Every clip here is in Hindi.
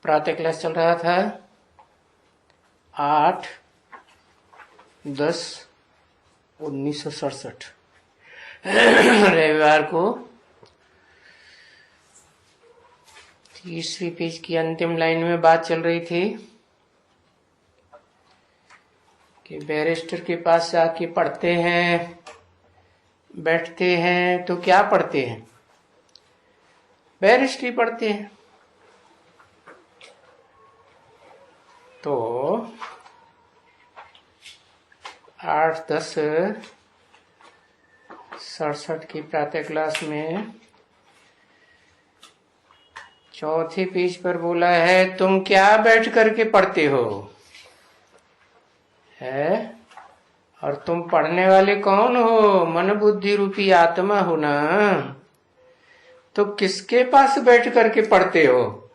प्रातः क्लास चल रहा था 8/10/1967 रविवार को। तीसरी पेज की अंतिम लाइन में बात चल रही थी कि बैरिस्टर के पास जाके पढ़ते हैं, बैठते हैं तो क्या पढ़ते हैं? बैरिस्ट्री पढ़ते हैं। तो 8/10/67 की प्रातः क्लास में चौथे पेज पर बोला है, तुम क्या बैठ करके पढ़ते हो? है? और तुम पढ़ने वाले कौन हो? मन बुद्धि रूपी आत्मा हो ना। तो किसके पास बैठ करके पढ़ते हो?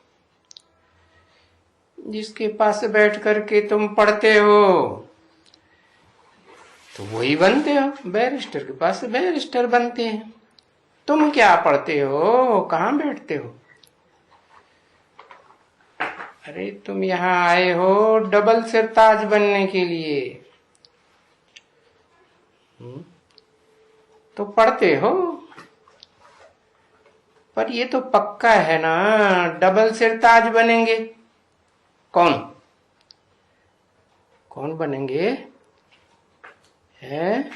जिसके पास बैठ करके तुम पढ़ते हो तो वही बनते हो। बैरिस्टर के पास बैरिस्टर बनते हैं। तुम क्या पढ़ते हो? कहाँ बैठते हो? अरे तुम यहाँ आए हो डबल सिरताज बनने के लिए। तो पढ़ते हो, पर ये तो पक्का है ना डबल सिरताज बनेंगे। कौन बनेंगे? है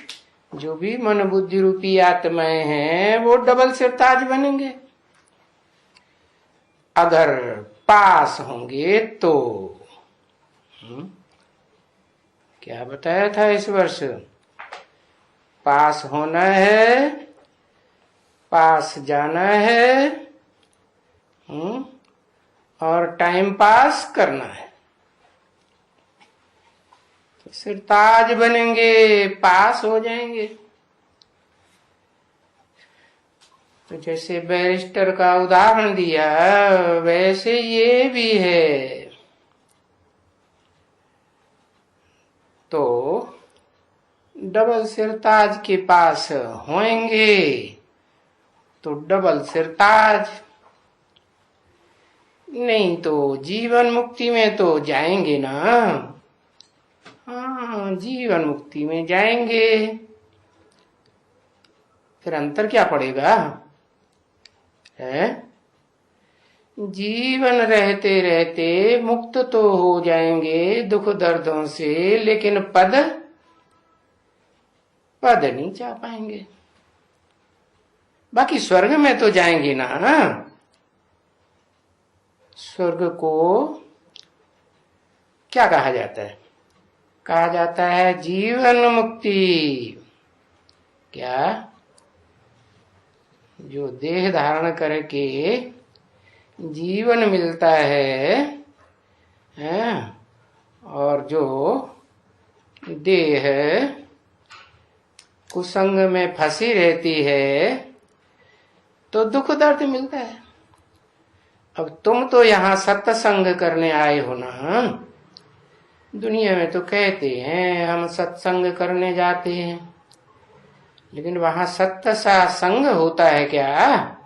जो भी मन बुद्धि रूपी आत्माएं हैं वो डबल सिरताज बनेंगे। अगर पास होंगे तो क्या बताया था इस वर्ष? पास होना है, पास जाना है, और टाइम पास करना है। तो सिरताज बनेंगे, पास हो जाएंगे। तो जैसे बैरिस्टर का उदाहरण दिया वैसे ये भी है। तो डबल सिरताज के पास होंगे तो डबल सिरताज, नहीं तो जीवन मुक्ति में तो जाएंगे ना। हाँ, जीवन मुक्ति में जाएंगे। फिर अंतर क्या पड़ेगा? है जीवन रहते रहते मुक्त तो हो जाएंगे दुख दर्दों से, लेकिन पद नहीं जा पाएंगे। बाकी स्वर्ग में तो जाएंगे ना। स्वर्ग को क्या कहा जाता है? कहा जाता है जीवन मुक्ति। क्या? जो देह धारण करके जीवन मिलता है, और जो देह कुसंग में फंसी रहती है तो दुख दर्द मिलता है। अब तुम तो यहाँ सत्संग करने आए हो ना। दुनिया में तो कहते हैं हम सत्संग करने जाते हैं, लेकिन वहां सत्य सा संग होता है क्या?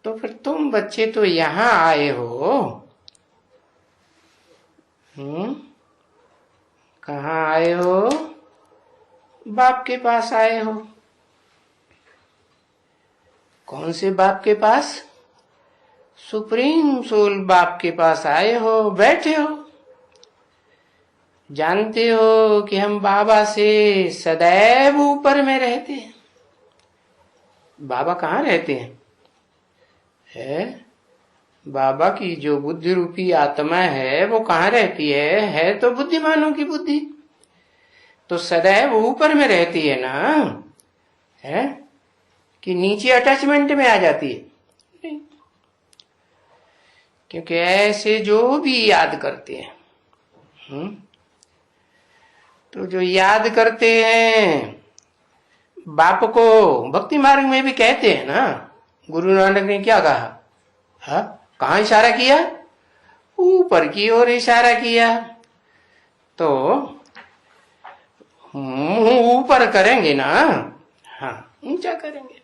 तो फिर तुम बच्चे तो यहाँ आए हो। कहाँ आए हो? बाप के पास आए हो। कौन से बाप के पास? सुप्रीम सोल बाप के पास आए हो, बैठे हो। जानते हो कि हम बाबा से सदैव ऊपर में रहते हैं। बाबा कहाँ रहते हैं? बाबा की जो बुद्धि रूपी आत्मा है वो कहाँ रहती है तो बुद्धिमानों की बुद्धि तो सदैव ऊपर में रहती है ना। है कि नीचे अटैचमेंट में आ जाती है? नहीं, क्योंकि ऐसे जो भी याद करते हैं, तो जो याद करते हैं बाप को भक्ति मार्ग में भी कहते हैं ना। गुरु नानक ने क्या कहा? कहाँ इशारा किया? ऊपर की ओर इशारा किया। तो ऊपर करेंगे ना, हाँ ऊंचा करेंगे।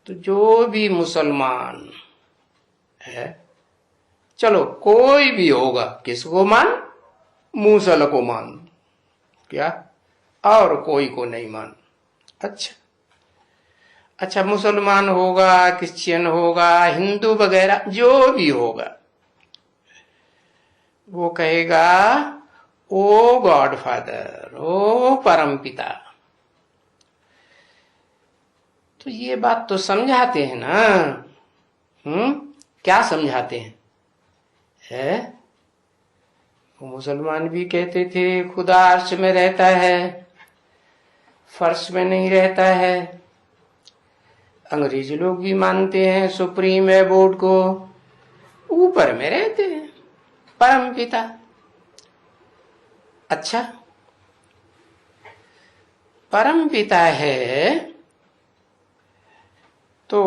तो जो भी मुसलमान है। चलो कोई भी होगा, किसको मान? मूसल को मान, क्या और कोई को नहीं मान। अच्छा अच्छा, मुसलमान होगा, क्रिश्चियन होगा, हिंदू वगैरह जो भी होगा, वो कहेगा ओ गॉड फादर, ओ परम पिता। तो ये बात तो समझाते हैं ना। क्या समझाते हैं? है वो मुसलमान भी कहते थे खुदा अर्श में रहता है, फर्श में नहीं रहता है। अंग्रेजी लोग भी मानते हैं सुप्रीम एबोर्ड को, ऊपर में रहते हैं, परम पिता। अच्छा, परम पिता है तो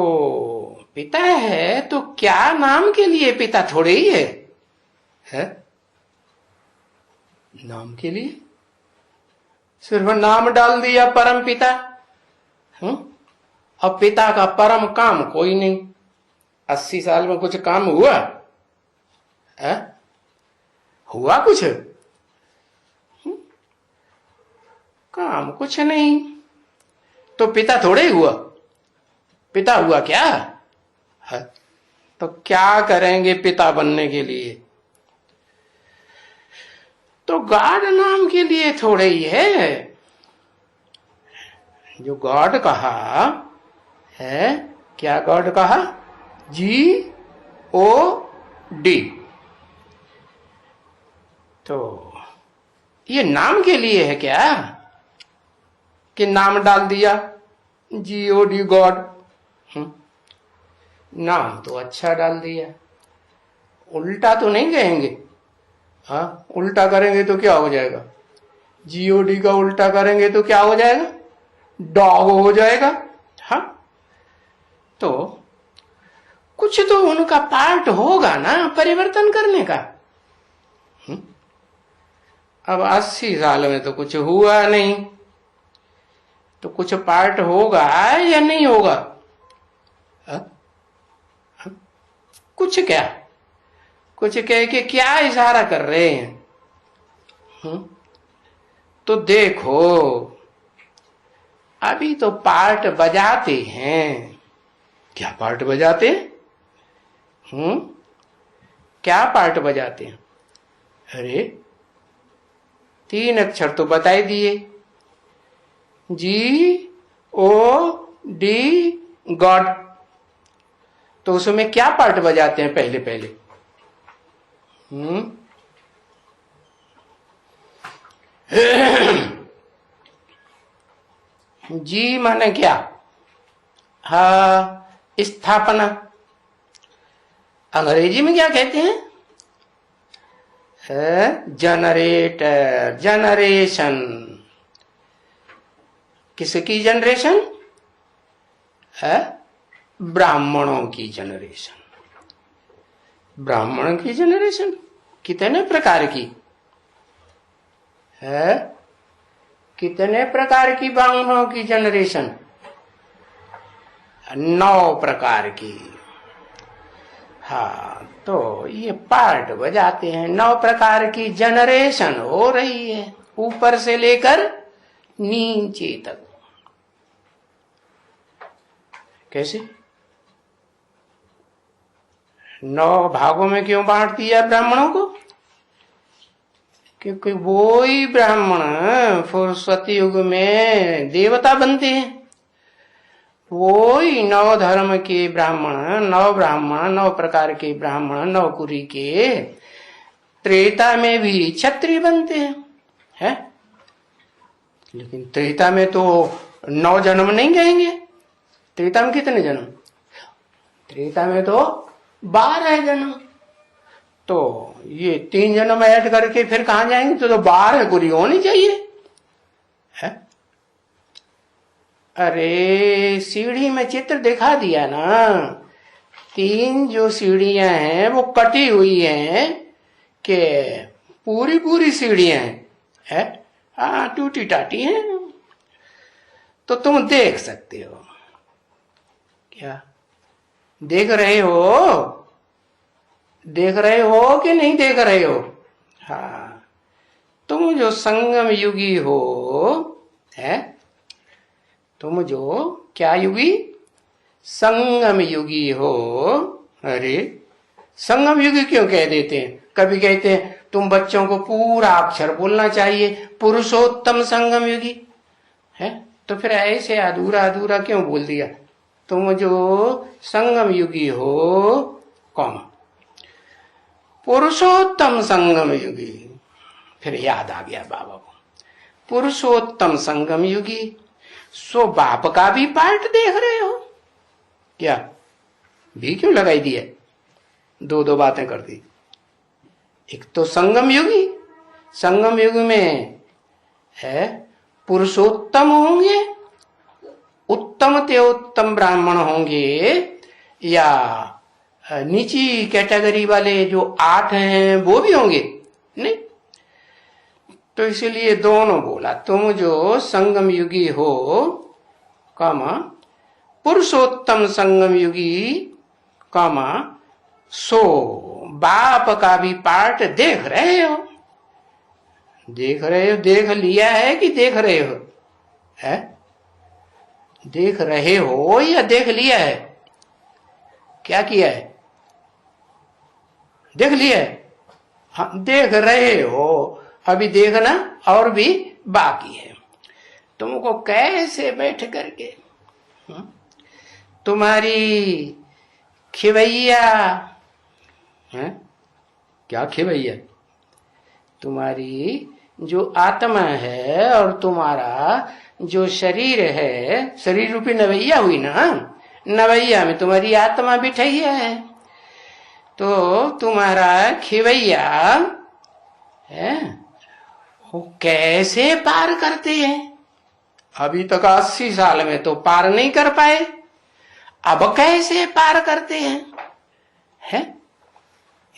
पिता है तो क्या नाम के लिए पिता थोड़े ही है? नाम के लिए सिर्फ नाम डाल दिया परम पिता। अब पिता का परम काम कोई नहीं। 80 साल में कुछ काम हुआ है? हुआ कुछ? काम कुछ नहीं, तो पिता थोड़े ही हुआ। पिता हुआ क्या है? तो क्या करेंगे पिता बनने के लिए? तो गॉड नाम के लिए थोड़े ही है। जो गॉड कहा है, क्या गॉड कहा? GOD। तो ये नाम के लिए है क्या कि नाम डाल दिया GOD गॉड? नाम तो अच्छा डाल दिया, उल्टा तो नहीं कहेंगे। हाँ, उल्टा करेंगे तो क्या हो जाएगा? GOD का उल्टा करेंगे तो क्या हो जाएगा? डॉग हो जाएगा। हाँ, तो कुछ तो उनका पार्ट होगा ना परिवर्तन करने का। अब 80 साल में तो कुछ हुआ नहीं, तो कुछ पार्ट होगा या नहीं होगा? कुछ क्या? कुछ कह के क्या इशारा कर रहे हैं? तो देखो, अभी तो पार्ट बजाते हैं। क्या पार्ट बजाते हैं? क्या पार्ट बजाते हैं? अरे 3 अक्षर तो बताई दिए, GOD गॉड। तो उसमें क्या पार्ट बजाते हैं पहले पहले? जी माने क्या? हाँ, स्थापना। अंग्रेजी में क्या कहते हैं? Generator, generation. किसकी जनरेशन है? ब्राह्मणों की जनरेशन। ब्राह्मण की जनरेशन कितने प्रकार की है? कितने प्रकार की ब्राह्मणों की जनरेशन? 9 प्रकार की। हाँ, तो ये पार्ट बजाते हैं। 9 प्रकार की जनरेशन हो रही है, ऊपर से लेकर नीचे तक। कैसे? 9 भागों में क्यों बांट दिया ब्राह्मणों को? क्योंकि वो ही ब्राह्मण फुर्सती युग में देवता बनते हैं। वो ही 9 धर्म के ब्राह्मण, 9 ब्राह्मण, 9 प्रकार के ब्राह्मण, 9 कुरी के त्रेता में भी क्षत्रिय बनते हैं। लेकिन त्रेता में तो 9 जन्म नहीं कहेंगे। त्रेता में कितने जन्म? त्रेता में तो 12 जन्म। तो ये 3 जन्म ऐड करके फिर कहां जाएंगे? तो 12 कुरी होनी चाहिए है? अरे सीढ़ी में चित्र दिखा दिया ना। 3 जो सीढ़ियां हैं वो कटी हुई हैं कि पूरी पूरी सीढ़ियां हैं? हाँ, टूटी टाटी हैं। तो तुम देख सकते हो। क्या देख रहे हो? देख रहे हो कि नहीं देख रहे हो? हाँ, तुम जो संगम युगी हो, है, तुम जो क्या युगी? संगम युगी हो। अरे संगम युगी क्यों कह देते हैं? कभी कहते हैं तुम बच्चों को पूरा अक्षर बोलना चाहिए, पुरुषोत्तम संगम युगी, है, तो फिर ऐसे अधूरा अधूरा क्यों बोल दिया? तुम जो संगम युगी हो, कौन? पुरुषोत्तम संगम युगी। फिर याद आ गया बाबा को, पुरुषोत्तम संगम युगी। सो बाप का भी पार्ट देख रहे हो क्या? भी क्यों लगाई दिया? दो दो बातें कर दी। एक तो संगम युगी, संगम युग में है पुरुषोत्तम होंगे, उत्तम ते उत्तम ब्राह्मण होंगे, या नीची कैटेगरी वाले जो 8 हैं वो भी होंगे? नहीं, तो इसलिए दोनों बोला। तुम जो संगम युगी हो, कामा पुरुषोत्तम संगम युगी, कामा सो बाप का भी पार्ट देख रहे हो। देख रहे हो, देख लिया है कि देख रहे हो? है, देख रहे हो या देख लिया है? क्या किया है? देख लिया है। हाँ, देख रहे हो, अभी देखना और भी बाकी है। तुमको कैसे बैठ करके तुम्हारी खिवैया है, क्या खिवैया? तुम्हारी जो आत्मा है और तुम्हारा जो शरीर है, शरीर रूपी नवैया हुई ना, नवैया में तुम्हारी आत्मा बिठाई है, तो तुम्हारा खिवैया है वो कैसे पार करते हैं? अभी तक 80 साल में तो पार नहीं कर पाए, अब कैसे पार करते हैं? है,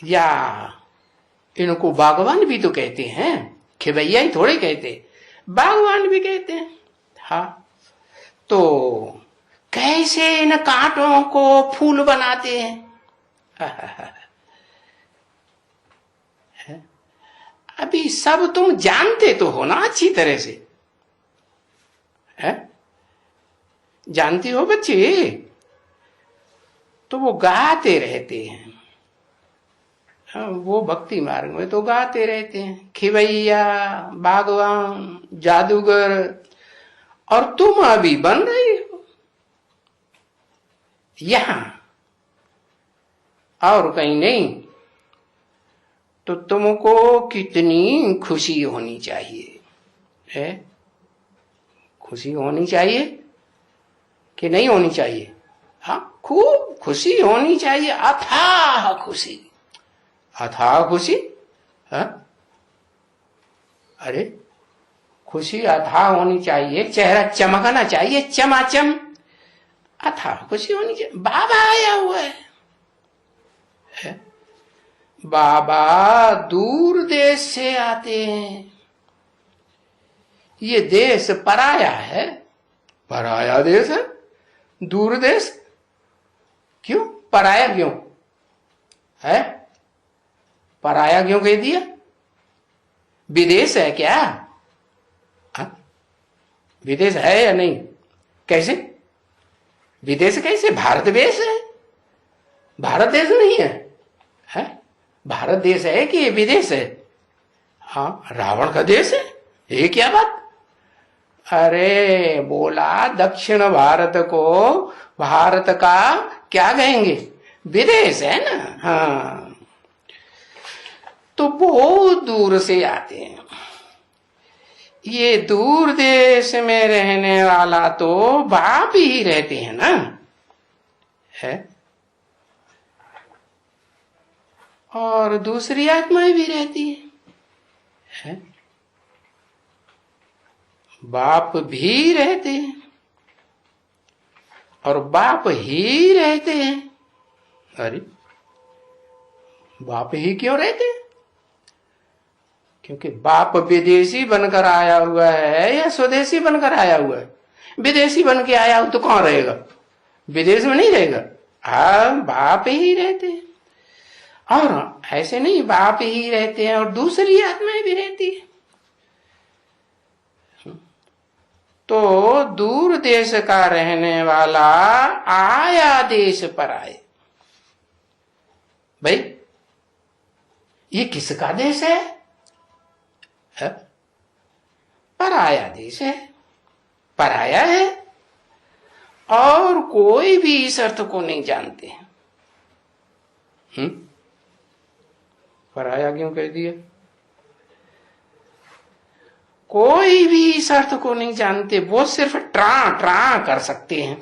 या इनको भगवान भी तो कहते हैं, खिवैया ही थोड़े कहते, भगवान भी कहते हैं। हाँ, तो कैसे इन कांटों को फूल बनाते हैं? अभी सब तुम जानते तो हो ना अच्छी तरह से, है, जानती हो बच्चे, तो वो गाते रहते हैं। वो भक्ति मार्ग में तो गाते रहते हैं, खिवैया, बागवान, जादूगर, और तुम अभी बन रही हो यहां और कहीं नहीं। तो तुमको कितनी खुशी होनी चाहिए, है? खुशी होनी चाहिए कि नहीं होनी चाहिए? हाँ, खूब खुशी होनी चाहिए, अथाह खुशी, अथाह खुशी। हाँ, अरे खुशी अथाह होनी चाहिए, चेहरा चमकना चाहिए, चमाचम, अथाह खुशी होनी चाहिए। बाबा आया हुआ है? बाबा दूर देश से आते हैं, ये देश पराया है, पराया देश है, दूर देश। क्यों पराया? क्यों है पराया? क्यों कह दिया? विदेश है क्या? हा? विदेश है या नहीं? कैसे विदेश? कैसे? भारत देश है, भारत देश नहीं है, है? भारत देश है कि ये विदेश है? हाँ, रावण का देश है, ये क्या बात? अरे बोला दक्षिण भारत को भारत का क्या कहेंगे? विदेश है ना। हाँ, तो बहुत दूर से आते हैं। ये दूर देश में रहने वाला तो बाप ही रहते हैं ना, है? और दूसरी आत्माएं भी रहती है? बाप भी रहते हैं और बाप ही रहते हैं। अरे बाप ही क्यों रहते हैं? क्योंकि बाप विदेशी बनकर आया हुआ है या स्वदेशी बनकर आया हुआ है? विदेशी बन के आया हो तो कौन रहेगा? विदेश में नहीं रहेगा। हाँ, बाप ही रहते हैं। और ऐसे नहीं बाप ही रहते हैं और दूसरी आत्माएं भी रहती है। तो दूर देश का रहने वाला आया देश पर आए। भाई ये किसका देश है? पराया देश है, पराया है, और कोई भी इस अर्थ को नहीं जानते। पराया क्यों कह दिया? कोई भी इस अर्थ को नहीं जानते, वो सिर्फ ट्रा ट्रा कर सकते हैं।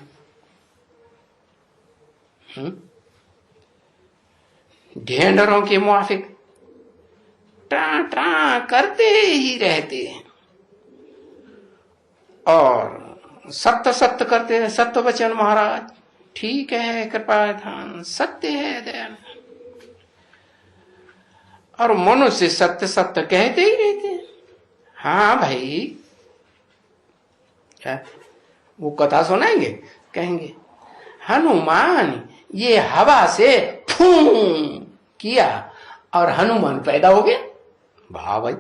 ढेंढरों के मुआफिक ट्रा ट्रा करते ही रहते हैं और सत्य सत्य करते हैं। सत्य वचन महाराज, ठीक है, कृपा धान, सत्य है दयाल। और मनुष्य सत्य सत्य कहते ही रहते हैं। हाँ भाई, क्या वो कथा सुनाएंगे, कहेंगे हनुमान ये हवा से फू किया और हनुमान पैदा हो गया। वाह भाई,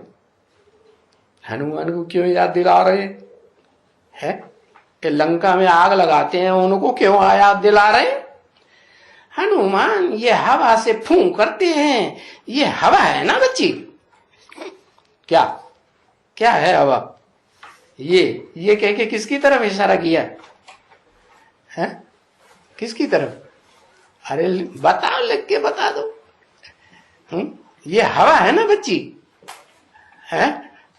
हनुमान को क्यों याद दिला रहे हैं? कि लंका में आग लगाते हैं उनको क्यों याद दिला रहे हैं? हनुमान ये हवा से फू करते हैं, ये हवा है ना बच्ची? क्या क्या है हवा? ये कह के किसकी तरफ इशारा किया है? किसकी तरफ? अरे बताओ, लिख के बता दो। ये हवा है ना बच्ची? है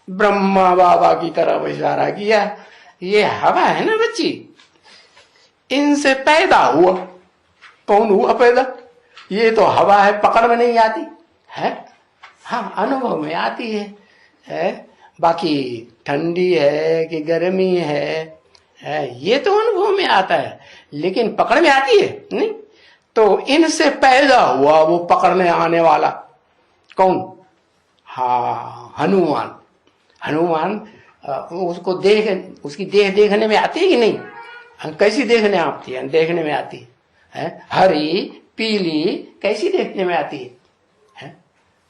ब्रह्मा बाबा की तरफ इशारा किया। ये हवा है ना बच्ची? इनसे पैदा हुआ। कौन हुआ पैदा? ये तो हवा है, पकड़ में नहीं आती है। हाँ, अनुभव में आती है। बाकी ठंडी है कि गर्मी है ये तो अनुभव में आता है, लेकिन पकड़ में आती है नहीं। तो इनसे पैदा हुआ वो पकड़ने आने वाला कौन? हाँ, हनुमान। हनुमान उसको उसकी देह देखने में आती है कि नहीं? कैसी देखने आती है? देखने में आती है। हरी पीली कैसी देखने में आती है?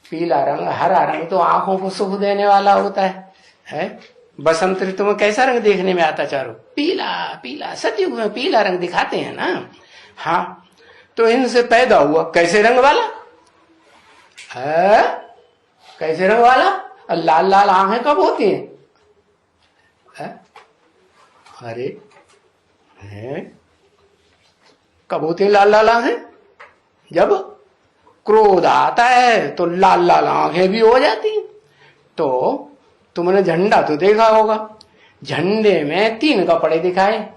पीला रंग, हरा रंग तो आंखों को सुख देने वाला होता है। बसंत ऋतु में कैसा रंग देखने में आता? चारों पीला पीला, सतयुग में पीला रंग दिखाते हैं ना। हाँ, तो इनसे पैदा हुआ कैसे रंग वाला है? कैसे रंग वाला? लाल लाल आंखें कब होती हैं? अरे कब होती है लाल लाल आंखें? जब क्रोध आता है तो लाल लाल आंखें भी हो जाती हैं। तो तुमने झंडा तो देखा होगा, झंडे में 3 कपड़े दिखाए,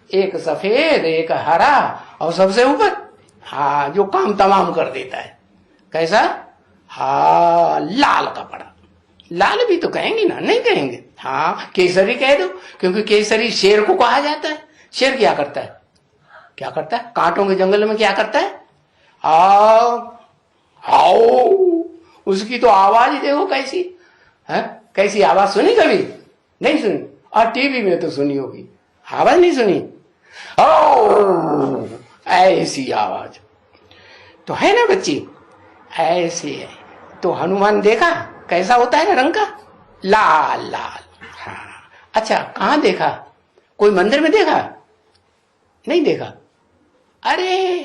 एक सफेद, एक हरा और सबसे ऊपर हाँ जो काम तमाम कर देता है। कैसा? हाँ, लाल कपड़ा। लाल भी तो कहेंगे ना, नहीं कहेंगे? हाँ, केसरी कह दो, क्योंकि केसरी शेर को कहा जाता है। शेर क्या करता है? क्या करता है? कांटों के जंगल में क्या करता है? आओ, उसकी तो आवाज ही देखो कैसी है। कैसी आवाज सुनी? कभी नहीं सुनी? और टीवी में तो सुनी होगी, आवाज नहीं सुनी? ओ, ऐसी आवाज तो है ना बच्ची, ऐसी है। तो हनुमान देखा कैसा होता है ना रंग का? लाल लाल। हाँ, अच्छा, कहां देखा? कोई मंदिर में देखा? नहीं देखा? अरे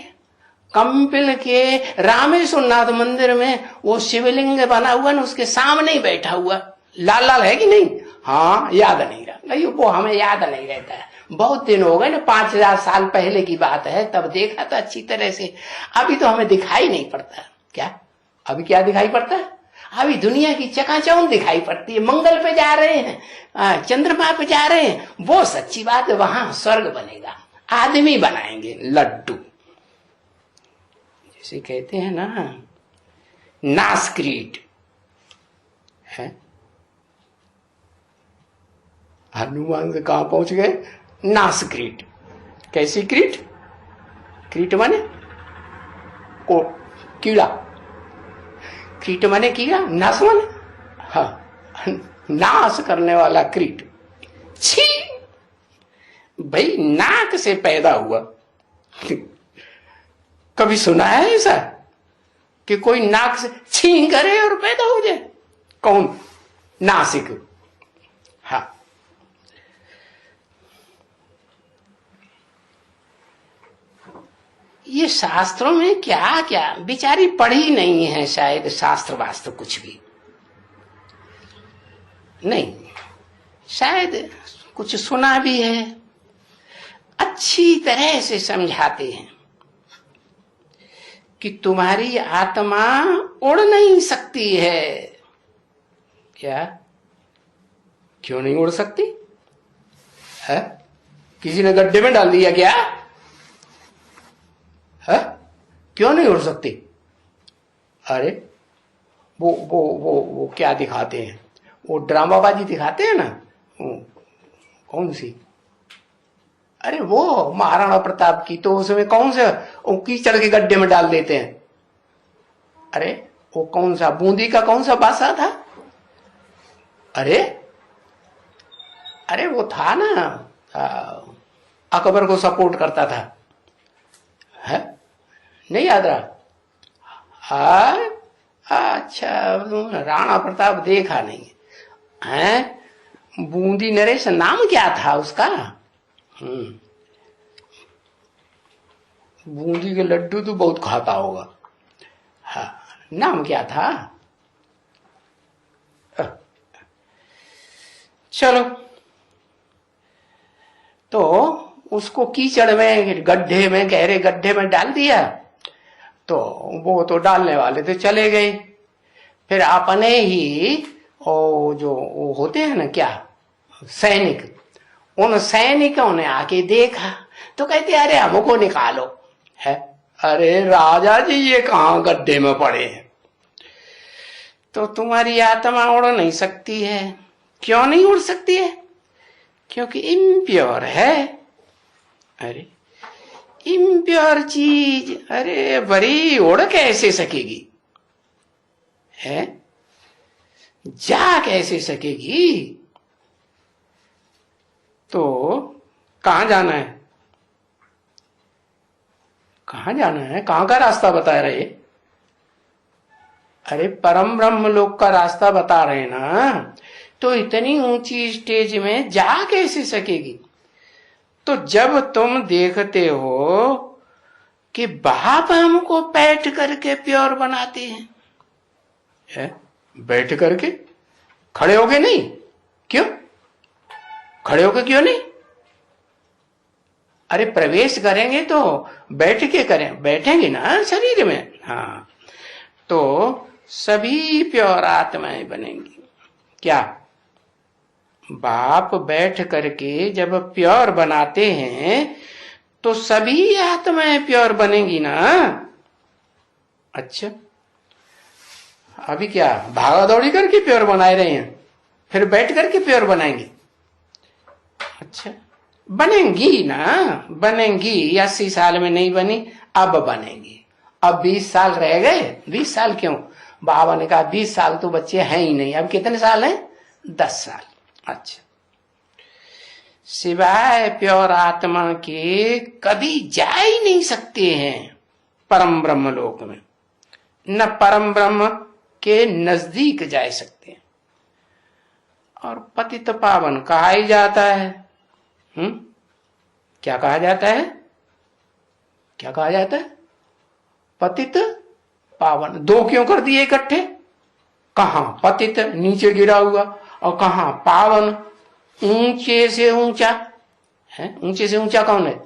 कंपिल के रामेश्वर नाथ मंदिर में वो शिवलिंग बना हुआ ना, उसके सामने ही बैठा हुआ लाल लाल है कि नहीं? हाँ, याद नहीं रहा। नहीं, वो हमें याद नहीं रहता है, बहुत दिन हो गए ना, 5000 साल पहले की बात है, तब देखा था अच्छी तरह से। अभी तो हमें दिखाई नहीं पड़ता। क्या अभी क्या दिखाई पड़ता है? अभी दुनिया की चकाचौंध दिखाई पड़ती है। मंगल पे जा रहे हैं, चंद्रमा पे जा रहे हैं, वो सच्ची बात है। वहां स्वर्ग बनेगा, आदमी बनाएंगे लड्डू। जैसे कहते हैं ना, नासक्रीट है। हनुमान से कहां पहुंच गए? नासक्रीट। कैसी क्रीट? क्रीट माने को कीड़ा, क्रीट माने कीड़ा, नाश माने हाँ, नाश करने वाला क्रीट। छी भाई, नाक से पैदा हुआ। कभी सुना है ऐसा कि कोई नाक से छी करे और पैदा हो जाए? कौन? नासिक। हाँ, ये शास्त्रों में क्या क्या, बेचारी पढ़ी नहीं है शायद शास्त्र वास्त्र कुछ भी नहीं, शायद कुछ सुना भी है, अच्छी तरह से समझाते हैं कि तुम्हारी आत्मा उड़ नहीं सकती है। क्या? क्यों नहीं उड़ सकती है? किसी ने गड्ढे में डाल दिया क्या है? क्यों नहीं उड़ सकती? अरे वो क्या दिखाते हैं, वो ड्रामाबाजी दिखाते हैं ना, कौन सी? अरे वो महाराणा प्रताप की, तो उसमें कौन से कीचड़ के गड्ढे में डाल देते हैं। अरे वो कौन सा बूंदी का कौन सा बादशाह था? अरे वो था ना, अकबर को सपोर्ट करता था, है? नहीं याद रहा? अच्छा, राणा प्रताप देखा नहीं है? बूंदी नरेश नाम क्या था उसका? बूंदी के लड्डू तो बहुत खाता होगा। हाँ, नाम क्या था? चलो, तो उसको कीचड़ में, गड्ढे में, गहरे गड्ढे में डाल दिया, तो वो तो डालने वाले तो चले गए। फिर अपने ही जो होते हैं ना, क्या सैनिक, उन सैनिकों ने आके देखा तो कहते अरे हमको निकालो है। अरे राजा जी, ये कहां गड्ढे में पड़े हैं? तो तुम्हारी आत्मा उड़ नहीं सकती है। क्यों नहीं उड़ सकती है? क्योंकि इम्प्योर है। अरे इम्प्योर चीज, अरे बड़ी उड़ कैसे सकेगी है? जा कैसे सकेगी? तो कहां जाना है? कहां जाना है? कहां का रास्ता बता रहे? अरे परम ब्रह्म लोक का रास्ता बता रहे ना, तो इतनी ऊंची स्टेज में जा कैसे सकेगी? तो जब तुम देखते हो कि बाप हमको बैठ करके प्योर बनाते हैं, बैठ करके, खड़े होके नहीं। क्यों खड़े होके? क्यों नहीं? अरे प्रवेश करेंगे तो बैठ के करें, बैठेंगे ना शरीर में। हाँ, तो सभी प्योर आत्माएं बनेंगी। क्या? बाप बैठ करके जब प्योर बनाते हैं तो सभी आत्माएं प्योर बनेंगी ना। अच्छा, अभी क्या भागा दौड़ी करके प्योर बनाए रहे हैं, फिर बैठ करके प्योर बनाएंगे? अच्छा, बनेंगी ना, बनेंगी। 80 साल में नहीं बनी, अब बनेंगी। अब 20 साल रह गए। 20 साल क्यों? बाबा ने कहा 20 साल तो बच्चे हैं ही नहीं, अब कितने साल हैं? 10 साल। अच्छा, सिवाय प्योर आत्मा के कभी जा ही नहीं सकते हैं परम ब्रह्म लोक में, न परम ब्रह्म के नजदीक जा सकते हैं। और पतित पावन कहा ही जाता है। क्या कहा जाता है? क्या कहा जाता है? पतित पावन। दो क्यों कर दिए इकट्ठे? कहां पतित नीचे गिरा हुआ, और कहां पावन ऊंचे से ऊंचा है। ऊंचे से ऊंचा कौन है?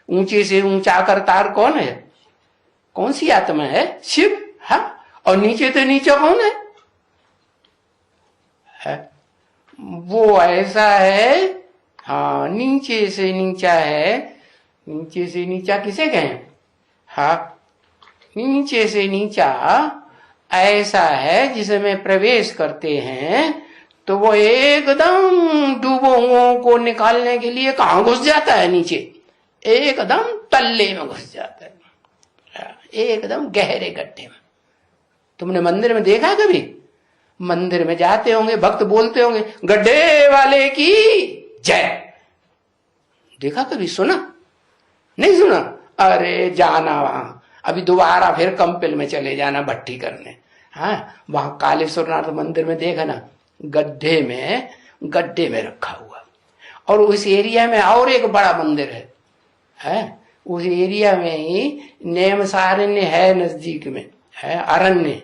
ऊंचे से ऊंचा करतार कौन है? कौन सी आत्मा है? शिव। हाँ, और नीचे तो नीचा कौन है? वो ऐसा है। हाँ, नीचे से नीचा है। नीचे से नीचा किसे कहें? हाँ, नीचे से नीचा ऐसा है जिसमें प्रवेश करते हैं तो वो एकदम डूबों को निकालने के लिए कहां घुस जाता है? नीचे, एकदम तल्ले में घुस जाता है, एकदम गहरे गड्ढे में। तुमने मंदिर में देखा कभी? मंदिर में जाते होंगे, भक्त बोलते होंगे गड्ढे वाले की जय। देखा कभी? सुना? नहीं सुना? अरे जाना वहां, अभी दोबारा फिर कंपिल में चले जाना भट्टी करने। हाँ, वहां कालेश्वरनाथ मंदिर में देखा ना, गड्ढे में रखा हुआ। और उस एरिया में और एक बड़ा मंदिर है, उस एरिया में ही नेमसारण्य है, नजदीक में है, अरण्य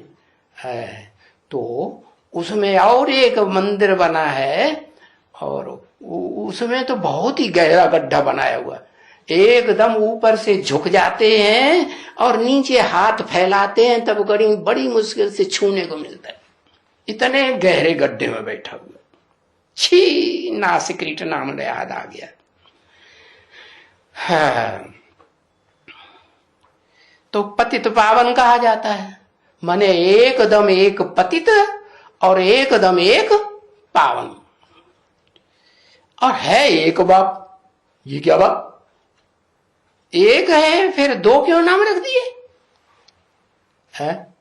है, तो उसमें और एक मंदिर बना है, और उसमें तो बहुत ही गहरा गड्ढा बनाया हुआ, एकदम ऊपर से झुक जाते हैं और नीचे हाथ फैलाते हैं तब बड़ी मुश्किल से छूने को मिलता है, इतने गहरे गड्ढे में बैठा हुआ। छी, नासिक्रीट नाम याद आ गया। हाँ। तो पतित पावन कहा जाता है, माने एकदम एक पतित और एकदम एक पावन, और है एक बाप। ये क्या बाप? एक है, फिर दो क्यों नाम रख दिए? है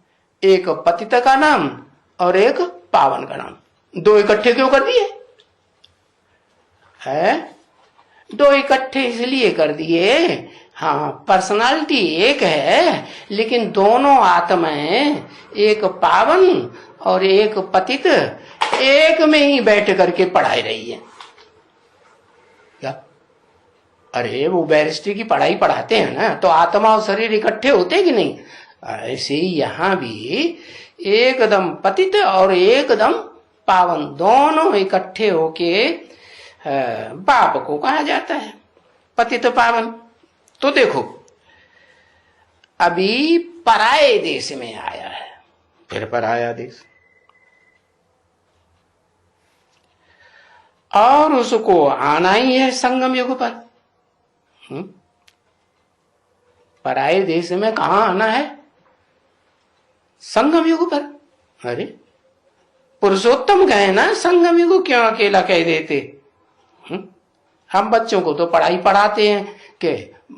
एक पतित का नाम और एक पावन का नाम, दो इकट्ठे क्यों कर दिए? है दो इकट्ठे इसलिए कर दिए, हाँ, पर्सनालिटी एक है लेकिन दोनों आत्माएं, एक पावन और एक पतित, एक में ही बैठ करके पढ़ाई रही है। क्या? अरे वो बैरिस्ट्री की पढ़ाई पढ़ाते हैं ना, तो आत्मा और शरीर इकट्ठे होते कि नहीं? ऐसे ही यहां भी एकदम पतित और एकदम पावन, दोनों इकट्ठे होके बाप को कहा जाता है पतित पावन। तो देखो, अभी पराये देश में आया है, फिर पराया देश, और उसको आना ही है संगम युग पर। पराये देश में कहां आना है? संगम युग पर। अरे पुरुषोत्तम कहे ना, संगम युग क्यों अकेला कह देते? हम बच्चों को तो पढ़ाई पढ़ाते हैं कि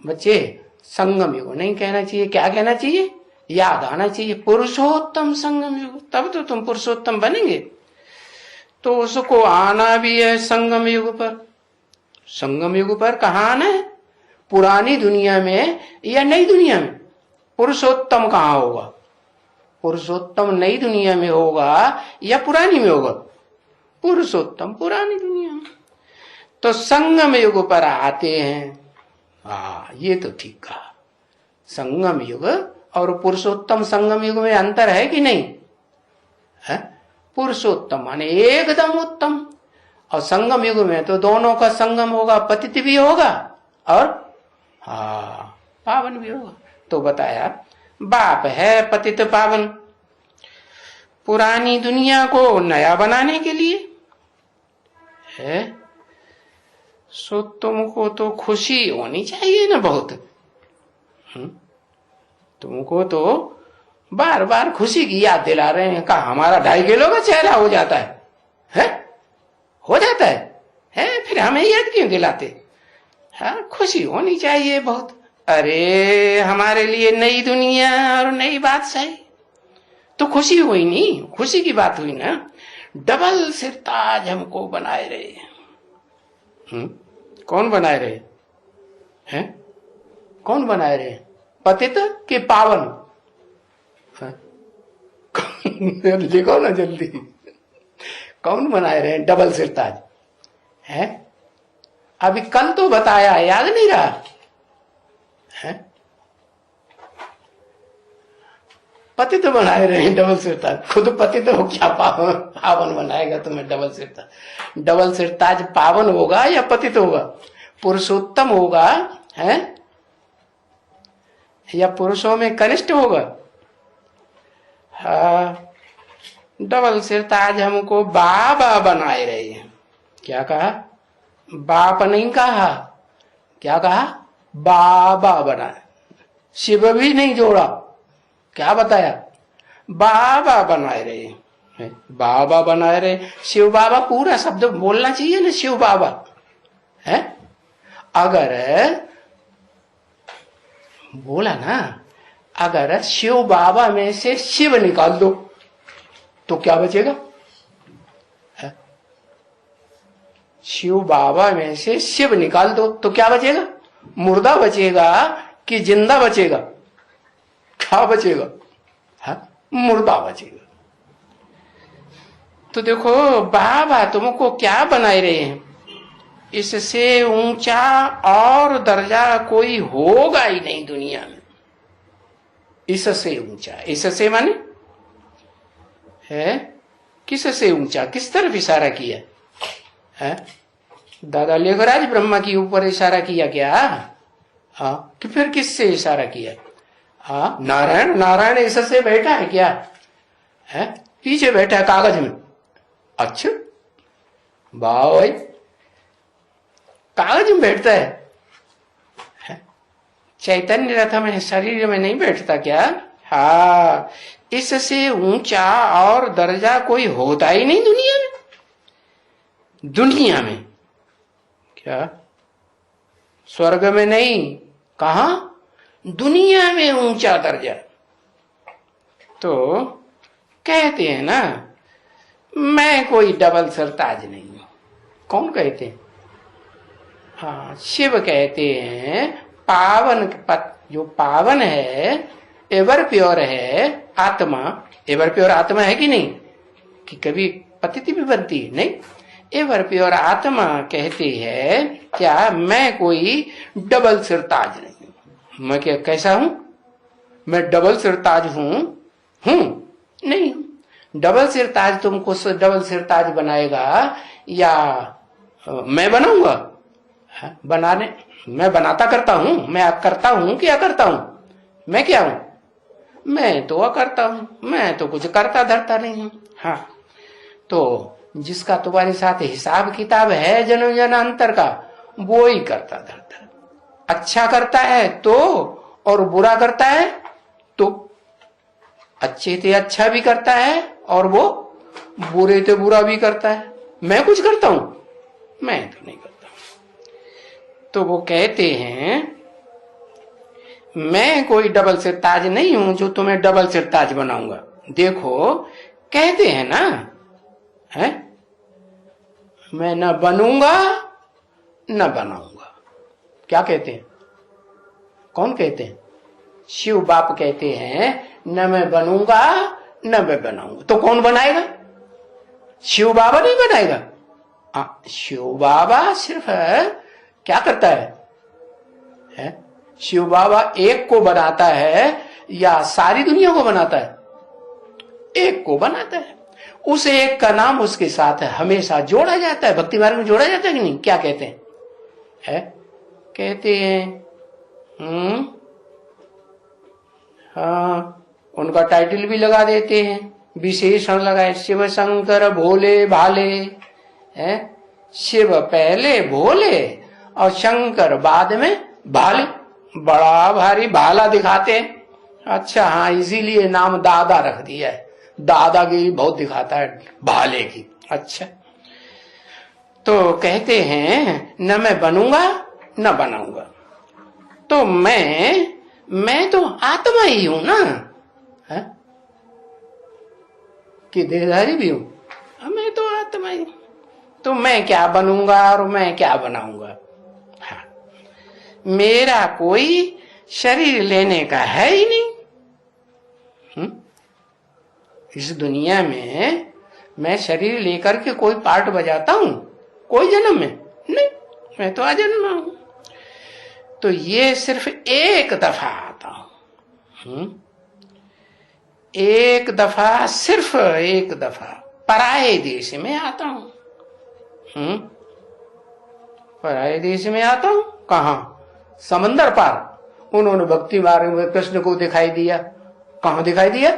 बच्चे संगम युग नहीं कहना चाहिए, क्या कहना चाहिए? याद आना चाहिए पुरुषोत्तम संगम युग, तब तो तुम पुरुषोत्तम बनेंगे। तो उसको आना भी है संगम युग पर। संगम युग पर कहाँ आना है? पुरानी दुनिया में या नई दुनिया में? पुरुषोत्तम कहाँ होगा? पुरुषोत्तम नई दुनिया में होगा या पुरानी में होगा? पुरुषोत्तम पुरानी दुनिया में। तो संगम युग पर आते हैं। ये तो ठीक कहा, संगम युग और पुरुषोत्तम संगम युग में अंतर है कि नहीं है? पुरुषोत्तम माने एकदम उत्तम, और संगम युग में तो दोनों का संगम होगा, पतित भी होगा और पावन भी होगा। तो बताया बाप है पतित पावन, पुरानी दुनिया को नया बनाने के लिए है। सो तुमको तो खुशी होनी चाहिए ना बहुत। तुमको तो बार बार खुशी की याद दिला रहे हैं। कहा हमारा 2.5 किलो का चेहरा हो जाता है? हो जाता है? फिर हमें याद क्यों दिलाते? हाँ, खुशी होनी चाहिए बहुत। अरे हमारे लिए नई दुनिया और नई बादशाही, तो खुशी हुई नहीं, खुशी की बात हुई ना। डबल सिरताज हमको बनाए रहे। कौन बनाए रहे हैं? कौन बनाए रहे? पतित के पावन? लिखो ना जल्दी, कौन बनाए रहे डबल सिरताज? है अभी कल तो बताया, याद नहीं रहा है? पतित बनाए रहे डबल सिरताज। खुद पतित हो क्या पावन बनाएगा तुम्हें डबल सिरताज? डबल सिरताज पावन होगा या पतित होगा? पुरुषोत्तम होगा है या पुरुषों में कनिष्ठ होगा? हाँ, डबल सिरताज हमको बाबा बनाए रहे हैं। क्या कहा? बाप नहीं कहा, क्या कहा? बाबा बनाए। शिव भी नहीं जोड़ा, क्या बताया? बाबा बनाए रहे। बाबा बनाए रहे, शिव बाबा पूरा शब्द बोलना चाहिए ना, शिव बाबा है। अगर बोला ना, अगर शिव बाबा में से शिव निकाल दो तो क्या बचेगा? शिव बाबा में से शिव निकाल दो तो क्या बचेगा? मुर्दा बचेगा कि जिंदा बचेगा? क्या बचेगा? हाँ, मुर्दा बचेगा। तो देखो बाबा तुमको क्या बनाए रहे हैं, इससे ऊंचा और दर्जा कोई होगा ही नहीं दुनिया में। इससे ऊंचा, इससे माने है किससे ऊंचा, किस तरफ इशारा किया है? दादा लेखराज ब्रह्मा के ऊपर इशारा किया क्या? हाँ, कि फिर किससे इशारा किया? हाँ, नारायण, नारायण इससे बैठा है क्या? है पीछे बैठा है कागज में। अच्छा, वाह भाई, कागज में बैठता है? चैतन्य रथ में शरीर में नहीं बैठता क्या? हाँ, इससे ऊंचा और दर्जा कोई होता ही नहीं दुनिया में। दुनिया में क्या? स्वर्ग में नहीं, कहा? दुनिया में ऊंचा दर्जा। तो कहते हैं ना, मैं कोई डबल सरताज नहीं हूं। कौन कहते हैं? हाँ, शिव कहते हैं पावन जो पावन है, एवर प्योर है आत्मा। एवर प्योर आत्मा है कि नहीं? कि कभी पतिति भी बनती है? नहीं, एवर प्योर आत्मा कहती है क्या मैं कोई डबल सिरताज नहीं हूं। मैं क्या कैसा हूं? मैं डबल सिरताज हूं नहीं। डबल सिरताज तुमको डबल सिरताज बनाएगा या मैं बनाऊंगा? बनाने मैं बनाता करता हूं, मैं करता हूं क्या करता हूं? मैं क्या हूं? मैं तो करता हूं, मैं तो कुछ करता धरता नहीं हूं। हाँ, तो जिसका तुम्हारे साथ हिसाब किताब है जन्म जन्मांतर का, वो ही करता धरता। अच्छा करता है तो, और बुरा करता है तो। अच्छे से अच्छा भी करता है और वो बुरे से बुरा भी करता है। मैं कुछ करता हूं? मैं तो नहीं करता। तो वो कहते हैं मैं कोई डबल सिरताज नहीं हूं जो तुम्हें डबल सिरताज बनाऊंगा। देखो कहते हैं ना, है मैं न बनूंगा न बनाऊंगा। क्या कहते हैं? कौन कहते हैं? शिव बाप कहते हैं न मैं बनूंगा न मैं बनाऊंगा। तो कौन बनाएगा? शिव बाबा नहीं बनाएगा। शिव बाबा सिर्फ क्या करता है? शिव बाबा एक को बनाता है या सारी दुनिया को बनाता है? एक को बनाता है। उस एक का नाम उसके साथ हमेशा जोड़ा जाता है। भक्ति मार्ग में जोड़ा जाता है कि नहीं? क्या कहते हैं? कहते हैं हाँ, उनका टाइटल भी लगा देते हैं, विशेषण लगाए, शिव शंकर भोले भाले। है शिव पहले भोले और शंकर बाद में भाले। बड़ा भारी भाला दिखाते हैं। अच्छा हाँ, इसीलिए नाम दादा रख दिया है। दादागिरी बहुत दिखाता है भाले की। अच्छा, तो कहते हैं न मैं बनूंगा न बनाऊंगा। तो मैं तो आत्मा ही हूं ना, है? कि देहधारी भी हूं? मैं तो आत्मा ही। तो मैं क्या बनूंगा और मैं क्या बनाऊंगा? हाँ, मेरा कोई शरीर लेने का है ही नहीं। इस दुनिया में मैं शरीर लेकर के कोई पार्ट बजाता हूं कोई जन्म में? नहीं, मैं तो अजन्मा हूं। तो ये सिर्फ एक दफा आता हूं, एक दफा, सिर्फ एक दफा पराये देश में आता हूं। पराये देश में आता हूं। कहा? समंदर पार। उन्होंने भक्ति मार्ग में कृष्ण को दिखाई दिया। कहां दिखाई दिया?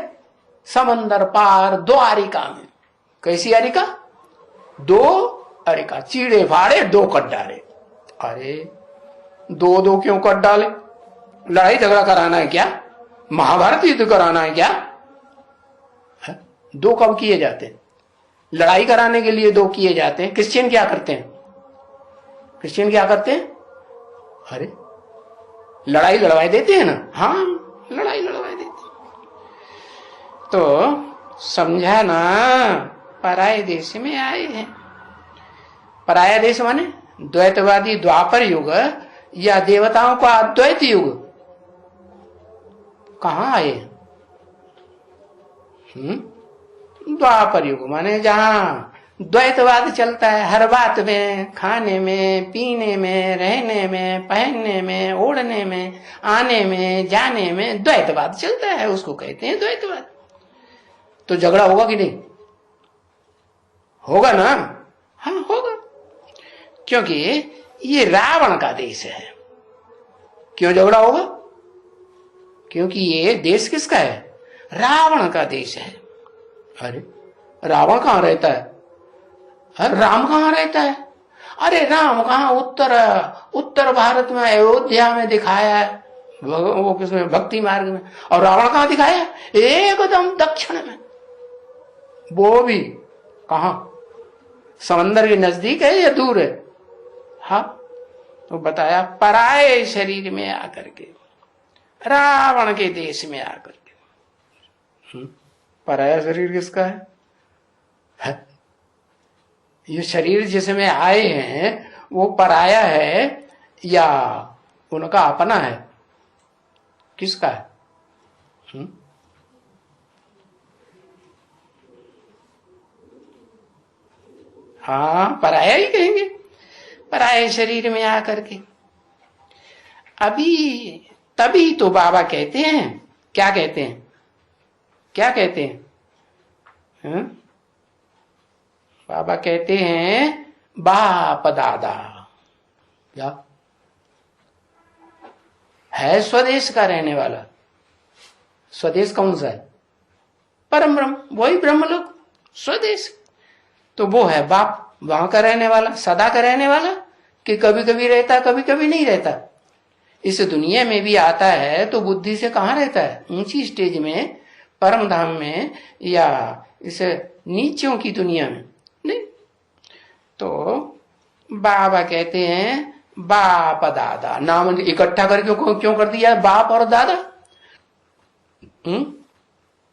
समंदर पार द्वारिका में। कैसी अरिका? दो अरिका, चीड़े फाड़े दो कट डाले। अरे दो क्यों कट डाले? लड़ाई झगड़ा कराना है क्या? महाभारत युद्ध कराना है क्या? है? दो कब किए जाते हैं? लड़ाई कराने के लिए दो किए जाते हैं। क्रिश्चियन क्या करते हैं? क्रिश्चियन क्या करते हैं? अरे लड़ाई लड़वाई देते हैं ना। हाँ, लड़ाई लड़वाई देते हैं। तो समझा ना, पराये देश में आए हैं। पराया देश माने द्वैतवादी द्वापर युग या देवताओं का अद्वैत युग? कहाँ आए? द्वापर युग, माने जहां द्वैतवाद चलता है हर बात में, खाने में, पीने में, रहने में, पहनने में, ओढ़ने में, आने में, जाने में द्वैतवाद चलता है, उसको कहते हैं द्वैतवाद। तो झगड़ा होगा कि नहीं? होगा ना? हाँ होगा, क्योंकि ये रावण का देश है। क्यों झगड़ा होगा? क्योंकि ये देश किसका है? रावण का देश है। अरे रावण कहां रहता है? अरे राम कहां रहता है? अरे राम कहां? उत्तर भारत में अयोध्या में दिखाया है, वो किसमें? भक्ति मार्ग में। और रावण कहां दिखाया? एकदम दक्षिण में, वो भी कहां? समंदर के नजदीक है या दूर है? हाँ, तो बताया पराये शरीर में आकर के, रावण के देश में आकर के। पराया शरीर किसका है? ये शरीर जिसमें आए हैं वो पराया है या उनका अपना है? किसका है? हाँ, पराया ही कहेंगे, पराये शरीर में आकर के। अभी तभी तो बाबा कहते हैं, क्या कहते हैं? क्या कहते हैं? बाबा कहते हैं बाप दादा। क्या है? स्वदेश का रहने वाला। स्वदेश कौन सा है? परम ब्रह्म, वही ब्रह्मलोक स्वदेश। तो वो है बाप, वहां का रहने वाला, सदा का रहने वाला, कि कभी कभी रहता कभी कभी नहीं रहता। इस दुनिया में भी आता है तो बुद्धि से कहाँ रहता है? ऊंची स्टेज में, परम धाम में, या इस नीचों की दुनिया में नहीं। तो बाबा कहते हैं बाप दादा, नाम इकट्ठा करके क्यों कर दिया बाप और दादा?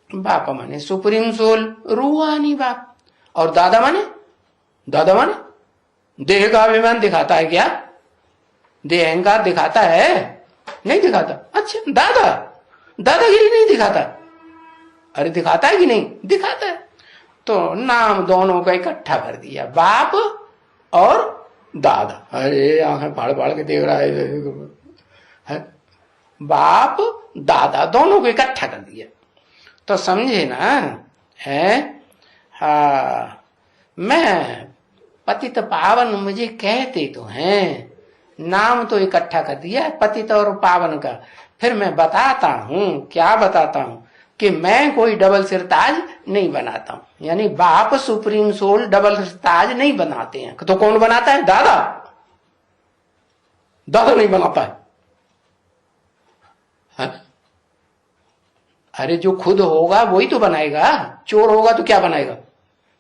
बाप माने सुप्रीम सोल, रूहानी बाप, और दादा माने देह का अभिमान दिखाता है क्या? देह अहंकार दिखाता है? नहीं दिखाता। अच्छा, दादागिरी नहीं दिखाता? अरे दिखाता है कि नहीं? दिखाता है। तो नाम दोनों का इकट्ठा कर दिया, बाप और दादा। अरे आंखें फाड़ फाड़ के देख रहा है। बाप दादा दोनों को इकट्ठा कर दिया तो समझे ना? है हाँ, मैं पतित पावन मुझे कहते तो हैं, नाम तो इकट्ठा कर दिया है पतित और पावन का। फिर मैं बताता हूं, क्या बताता हूं? कि मैं कोई डबल सिरताज नहीं बनाता हूं, यानी बाप सुप्रीम सोल डबल सिरताज नहीं बनाते हैं। तो कौन बनाता है? दादा नहीं बनाता है। हाँ? अरे जो खुद होगा वही तो बनाएगा। चोर होगा तो क्या बनाएगा?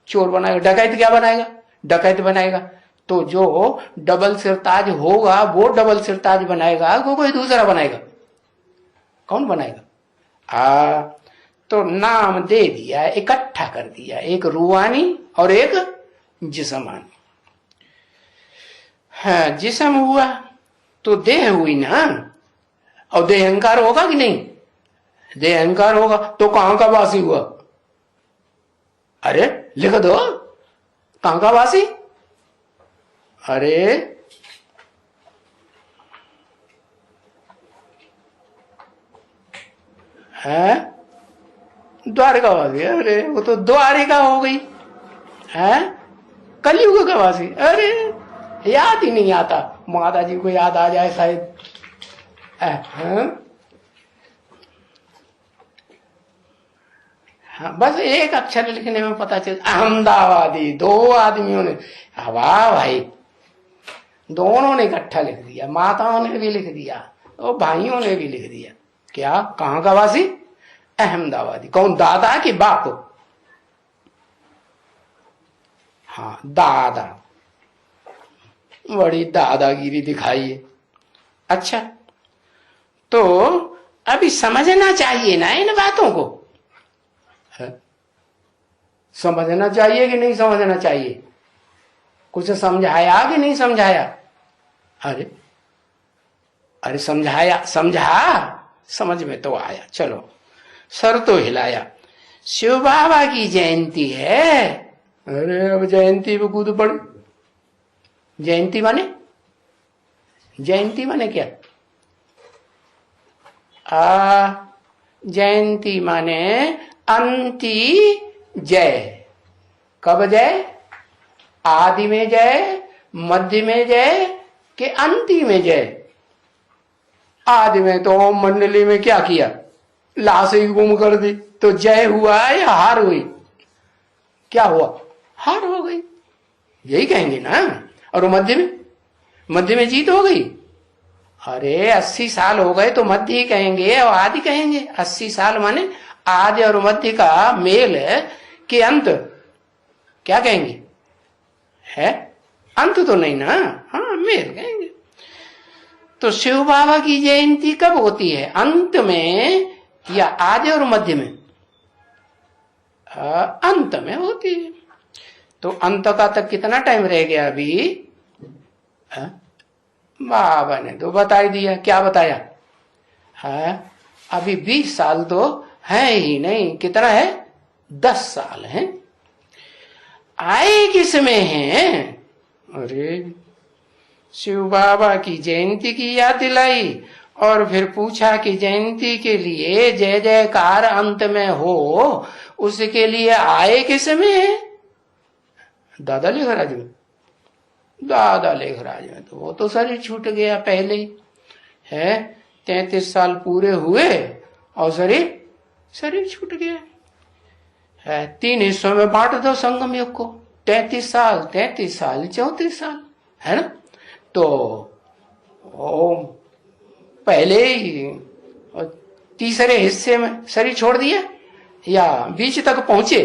चोर बनाएगा। डकैत क्या बनाएगा? डकैत बनाएगा। तो जो डबल सिरताज होगा वो डबल सिरताज बनाएगा, वो कोई दूसरा बनाएगा। कौन बनाएगा? तो नाम दे दिया, इकट्ठा कर दिया, एक रूहानी और एक जिस्मानी। हाँ, जिस्म हुआ तो देह हुई ना, और देह अहंकार होगा कि नहीं? देह अहंकार होगा तो कहां का वासी हुआ? अरे लिख दो, कहां का वासी? अरे है द्वारिका वासी। अरे वो तो द्वारिका हो गई है, कलयुग का वासी। अरे याद ही नहीं आता, माता जी को याद आ जाए शायद। हाँ, बस एक अक्षर लिखने में पता चल, अहमदाबादी। दो आदमियों ने, वाह भाई, दोनों ने इकट्ठा लिख दिया, माताओं ने भी लिख दिया और भाइयों ने भी लिख दिया। क्या? कहां का वासी? अहमदाबादी। कौन? दादा कि बाप? हाँ, दादा। बड़ी दादागिरी दिखाई है। अच्छा, तो अभी समझना चाहिए ना इन बातों को। समझना चाहिए कि नहीं समझना चाहिए? कुछ समझाया कि नहीं समझाया? अरे समझाया, समझ में तो आया, चलो सर तो हिलाया। शिव बाबा की जयंती है। अरे अब जयंती पे कूद पड़। जयंती माने, जयंती माने क्या? जयंती माने अंति जय। कब जय? आदि में जय, मध्य में जय कि अंति में जय? आदि में तो ओम मंडली में क्या किया, लाश ही गुम कर दी, तो जय हुआ या हार हुई? क्या हुआ? हार हो गई, यही कहेंगे ना। और मध्य में, मध्य में जीत हो गई। अरे 80 साल हो गए तो मध्य ही कहेंगे और आदि कहेंगे। 80 साल माने आदि और मध्य का मेल के अंत क्या कहेंगे? है अंत तो नहीं ना, हाँ मेल कहेंगे। तो शिव बाबा की जयंती कब होती है? अंत में या आदि और मध्य में? अंत में होती है। तो अंत का तक कितना टाइम रह गया अभी? बाबा ने तो बता ही दिया। क्या बताया? अभी 20 साल तो है ही नहीं। कितना है? 10 साल है। आए किसमें है? अरे शिव बाबा की जयंती की याद दिलाई और फिर पूछा कि जयंती के लिए जय जयकार अंत में हो, उसके लिए आए किसमें है? दादा लेखराज में। दादा लेखराज में तो वो तो शरीर छूट गया पहले ही है। 33 साल पूरे हुए और शरीर छूट गया है। 3 हिस्सों में बांट दो संगम युग को। 33 साल 34 साल है ना। तो पहले ही तीसरे हिस्से में शरीर छोड़ दिया या बीच तक पहुंचे?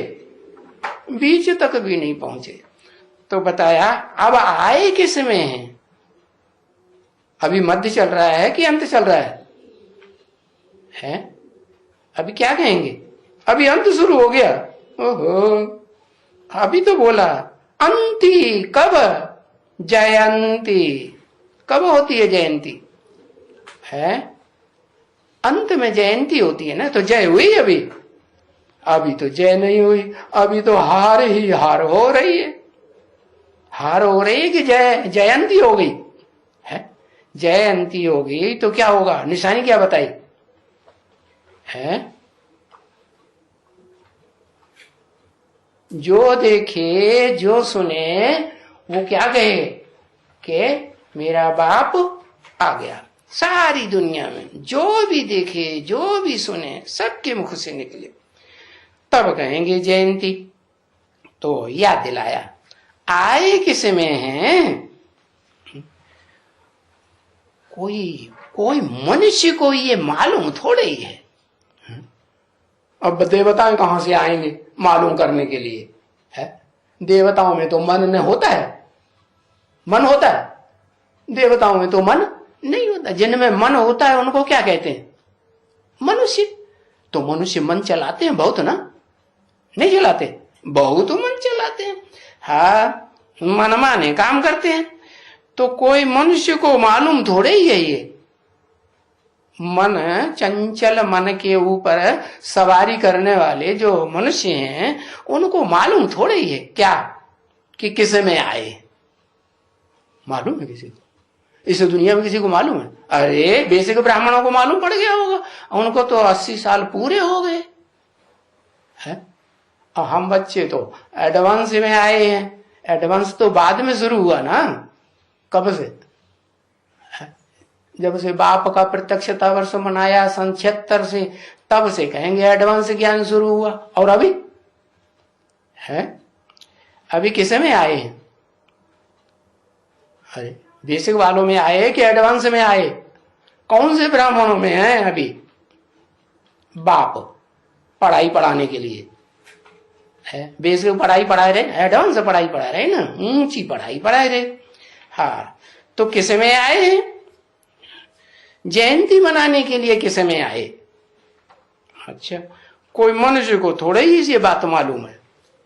बीच तक भी नहीं पहुंचे। तो बताया अब आए किस में है? अभी मध्य चल रहा है कि अंत चल रहा है? अभी क्या कहेंगे? अभी अंत शुरू हो गया। ओहो, अभी तो बोला अंति। कब? जयंती। कब होती है जयंती? है अंत में जयंती होती है ना। तो जय हुई अभी? अभी तो जय नहीं हुई, अभी तो हार ही हार हो रही है। हार हो रही है कि जयंती हो गई है? जयंती हो गई तो क्या होगा? निशानी क्या बताई है? जो देखे जो सुने वो क्या कहे कि मेरा बाप आ गया। सारी दुनिया में जो भी देखे जो भी सुने सबके मुख से निकले, तब कहेंगे जयंती। तो याद दिलाया। आए किस में है? कोई मनुष्य को ये मालूम थोड़े ही है। अब देवताएं कहां से आएंगे मालूम करने के लिए? है देवताओं में तो मन न होता है। मन होता है देवताओं में तो मन नहीं होता। जिनमें मन होता है उनको क्या कहते हैं? मनुष्य। तो मनुष्य मन चलाते हैं बहुत ना? नहीं चलाते? बहुत मन चलाते हैं। हाँ मन माने काम करते हैं। तो कोई मनुष्य को मालूम थोड़े ही है ये। मन चंचल मन के ऊपर सवारी करने वाले जो मनुष्य हैं उनको मालूम थोड़े ही है क्या कि किस में आए? मालूम है किसी को? इस दुनिया में किसी को मालूम है? अरे बेसिक ब्राह्मणों को मालूम पड़ गया होगा। उनको तो 80 साल पूरे हो गए हैं। और हम बच्चे तो एडवांस में आए हैं। एडवांस तो बाद में शुरू हुआ ना। कब से? जब से बाप का प्रत्यक्षता वर्ष मनाया सन 76 से, तब से कहेंगे एडवांस ज्ञान शुरू हुआ। और अभी है? अभी किसे में आए हैं? अरे बेसिक वालों में आए कि एडवांस में आए? कौन से ब्राह्मणों में है अभी? बाप पढ़ाई पढ़ाने के लिए है। बेसिक पढ़ाई पढ़ा रहे, एडवांस पढ़ाई पढ़ा रहे ना, ऊंची पढ़ाई पढ़ा रहे। हाँ तो किस में आए हैं? जयंती मनाने के लिए किस में आए? अच्छा कोई मनुष्य को थोड़े ही ये बात मालूम है।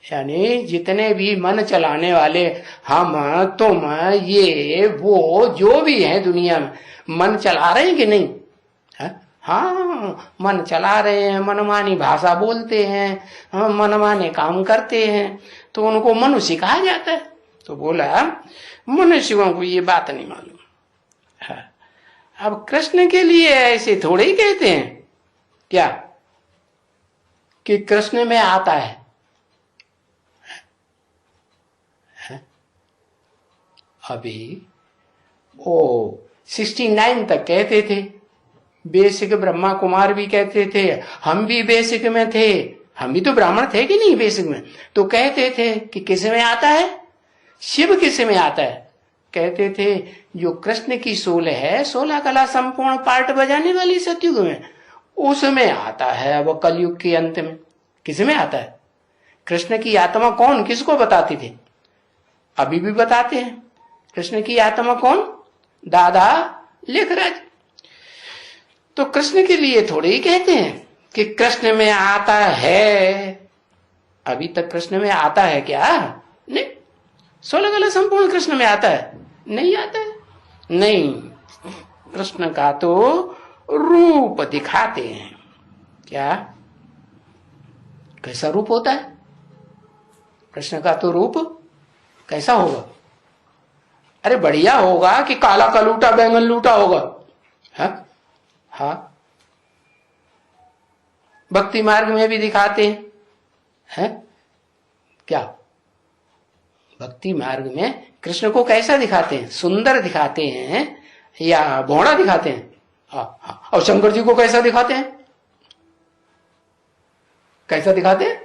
यानी जितने भी मन चलाने वाले हम तुम ये वो जो भी है दुनिया में मन चला रहे हैं कि नहीं है? हाँ, मन चला रहे हैं, मनमानी भाषा बोलते हैं, हाँ, मनमाने काम करते हैं, तो उनको मनुष्य कहा जाता है। तो बोला मनुष्यों को ये बात नहीं मालूम। हाँ, अब कृष्ण के लिए ऐसे थोड़े ही कहते हैं क्या कि कृष्ण में आता है। अभी ओ 69 तक कहते थे, बेसिक ब्रह्मा कुमार भी कहते थे, हम भी बेसिक में थे, हम भी तो ब्राह्मण थे कि नहीं बेसिक में, तो कहते थे कि किस में आता है, शिव किस में आता है। कहते थे जो कृष्ण की 16 कला संपूर्ण पार्ट बजाने वाली सतयुग में, उसमें आता है। अब कलयुग के अंत में किस में आता है। कृष्ण की आत्मा कौन, किसको बताते थे, अभी भी बताते हैं। कृष्ण की आत्मा कौन, दादा लेखराज। तो कृष्ण के लिए थोड़े ही कहते हैं कि कृष्ण में आता है। अभी तक कृष्ण में आता है क्या, नहीं। 16 कला संपूर्ण कृष्ण में आता है, नहीं आता है, नहीं। कृष्ण का तो रूप दिखाते हैं। क्या, कैसा रूप होता है कृष्ण का, तो रूप कैसा होगा। अरे बढ़िया होगा कि काला कलूटा बैंगन लूटा होगा। हाँ हाँ, भक्ति मार्ग में भी दिखाते हैं क्या, भक्ति मार्ग में कृष्ण को कैसा दिखाते हैं, सुंदर दिखाते हैं या भोड़ा दिखाते हैं। हाँ, और शंकर जी को कैसा दिखाते हैं, कैसा दिखाते हैं।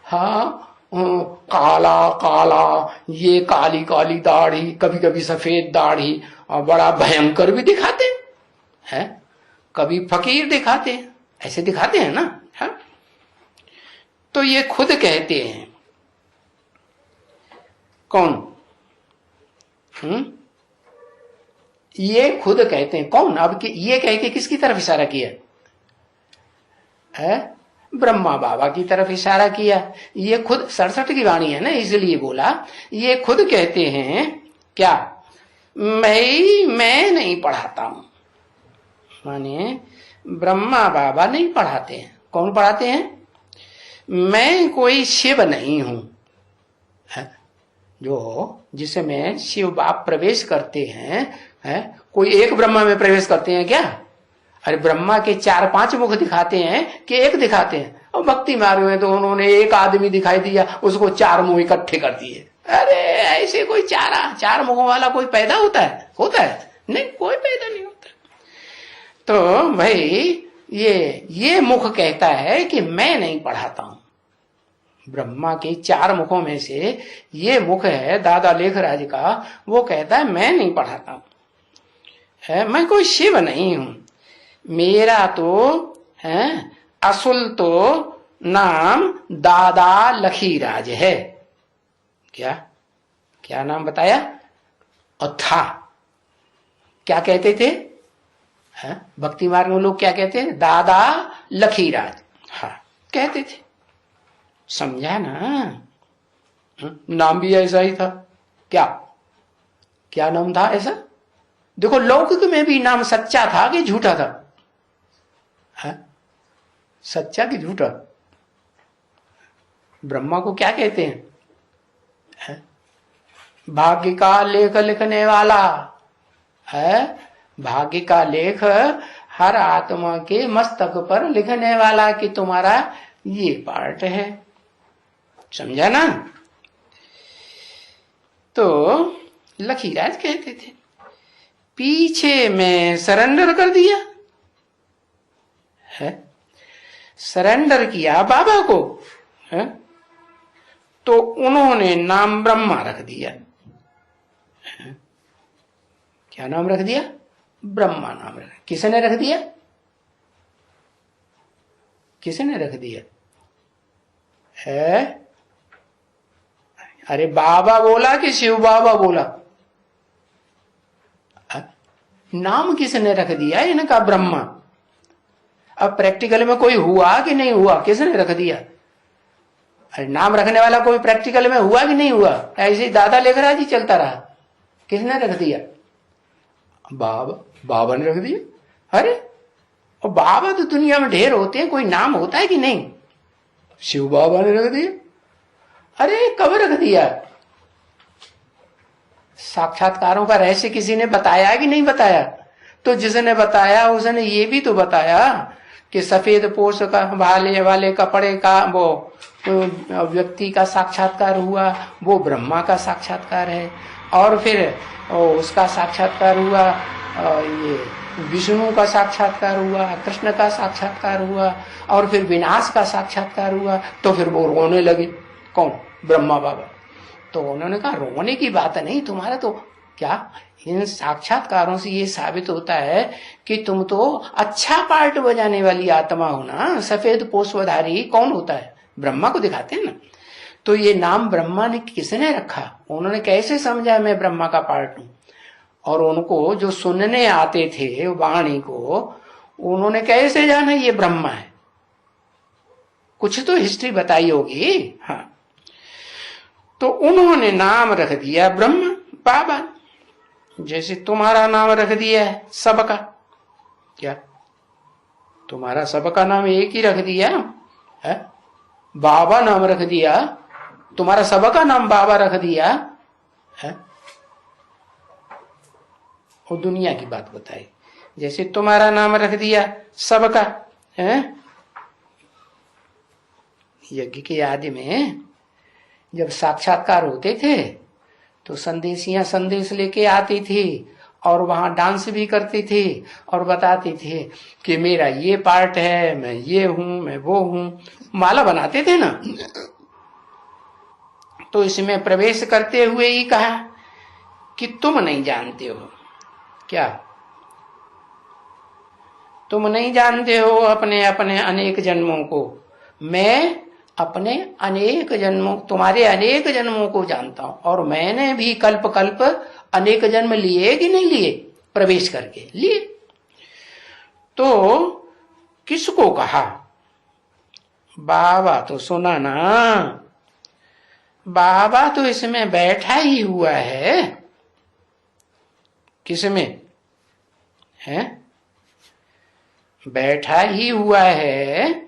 हाँ, काला काला, ये काली काली दाढ़ी, कभी कभी सफेद दाढ़ी, और बड़ा भयंकर भी दिखाते हैं, कभी फकीर दिखाते हैं, ऐसे दिखाते हैं ना। है? तो ये खुद कहते हैं, कौन, ये खुद कहते हैं कौन। अब ये कह के किसकी तरफ इशारा किया है, ब्रह्मा बाबा की तरफ इशारा किया। ये खुद 67 की वाणी है ना, इसलिए बोला। ये खुद कहते हैं क्या, मैं नहीं पढ़ाता हूं, माने ब्रह्मा बाबा नहीं पढ़ाते हैं। कौन पढ़ाते हैं, मैं कोई शिव नहीं हूं, जो जिसमें शिव बाप प्रवेश करते हैं, कोई एक ब्रह्मा में प्रवेश करते हैं क्या। अरे ब्रह्मा के 4-5 मुख दिखाते हैं कि एक दिखाते हैं। और भक्ति मार्ग में तो उन्होंने एक आदमी दिखाई दिया, उसको 4 मुंह इकट्ठे कर दिए। अरे ऐसे कोई 4 मुखों वाला कोई पैदा होता है, होता है नहीं, कोई पैदा नहीं होता। तो भाई ये मुख कहता है कि मैं नहीं पढ़ाता हूं। ब्रह्मा के 4 मुखों में से ये मुख है दादा लेखराज का, वो कहता है मैं नहीं पढ़ाता हूं, मैं कोई शिव नहीं हूं। मेरा तो है असुल तो नाम दादा लखीराज है। क्या क्या नाम बताया, और था क्या कहते थे, भक्ति मार्ग में लोग क्या कहते हैं, दादा लखीराज। हाँ कहते थे, समझा ना। नाम भी ऐसा ही था। क्या क्या नाम था ऐसा। देखो लौकिक में भी नाम सच्चा था कि झूठा था, सच्चा कि झूठा। ब्रह्मा को क्या कहते हैं, भाग्य का लेख लिखने वाला है। भाग्य का लेख हर आत्मा के मस्तक पर लिखने वाला कि तुम्हारा ये पार्ट है, समझा ना। तो लखीराज कहते थे, पीछे में सरेंडर कर दिया है, सरेंडर किया बाबा को है, तो उन्होंने नाम ब्रह्मा रख दिया। क्या नाम रख दिया, ब्रह्मा नाम रख। किसने रख दिया, किसने रख दिया है। अरे बाबा बोला कि शिव बाबा बोला, नाम किसने रख दिया इनका, ब्रह्मा। अब प्रैक्टिकल में कोई हुआ कि नहीं हुआ, किसने रख दिया। अरे नाम रखने वाला कोई प्रैक्टिकल में हुआ कि नहीं हुआ, ऐसे ही दादा लेखराज ही चलता रहा। किसने रख दिया, बाबा ने रख दिया। अरे और बाबा तो दुनिया में ढेर होते हैं, कोई नाम होता है कि नहीं? शिव बाबा ने रख दिया। अरे कब रख दिया? साक्षात्कारों का रहस्य किसी ने बताया कि नहीं बताया? तो जिसने बताया उसने ये भी तो बताया कि सफेद पोष का भाले वाले कपड़े का वो व्यक्ति का साक्षात्कार हुआ, वो ब्रह्मा का साक्षात्कार है। और फिर उसका साक्षात्कार हुआ, ये विष्णु का साक्षात्कार हुआ, कृष्ण का साक्षात्कार हुआ, और फिर विनाश का साक्षात्कार हुआ। तो फिर वो रोने लगे। कौन? ब्रह्मा बाबा। तो उन्होंने कहा रोने की बात नहीं, तुम्हारा तो क्या इन साक्षात्कारों से ये साबित होता है कि तुम तो अच्छा पार्ट बजाने वाली आत्मा हो ना। सफेद पोषधारी कौन होता है? ब्रह्मा को दिखाते हैं ना। तो ये नाम ब्रह्मा ने किसने रखा? उन्होंने कैसे समझा मैं ब्रह्मा का पार्ट हूं? और उनको जो सुनने आते थे वाणी को, उन्होंने कैसे जाना ये ब्रह्मा है? कुछ तो हिस्ट्री बताई होगी। हाँ, तो उन्होंने नाम रख दिया ब्रह्मा बाबा। जैसे तुम्हारा नाम रख दिया है सबका। क्या तुम्हारा सबका नाम एक ही रख दिया है? बाबा नाम रख दिया, तुम्हारा सबका नाम बाबा रख दिया है। और दुनिया की बात बताई। जैसे तुम्हारा नाम रख दिया सबका है। यज्ञ के आदि में जब साक्षात्कार होते थे तो संदेशियां संदेश लेके आती थी और वहां डांस भी करती थी और बताती थी कि मेरा ये पार्ट है, मैं ये हूं, मैं वो हूं। माला बनाते थे ना। तो इसमें प्रवेश करते हुए ही कहा कि तुम नहीं जानते हो। क्या तुम नहीं जानते हो अपने अपने अनेक जन्मों को? मैं अपने अनेक जन्मों, तुम्हारे अनेक जन्मों को जानता हूं। और मैंने भी कल्प कल्प अनेक जन्म लिए कि नहीं लिए? प्रवेश करके लिए। तो किसको कहा? बाबा तो सुना ना। बाबा तो इसमें बैठा ही हुआ है। किसमें है? बैठा ही हुआ है।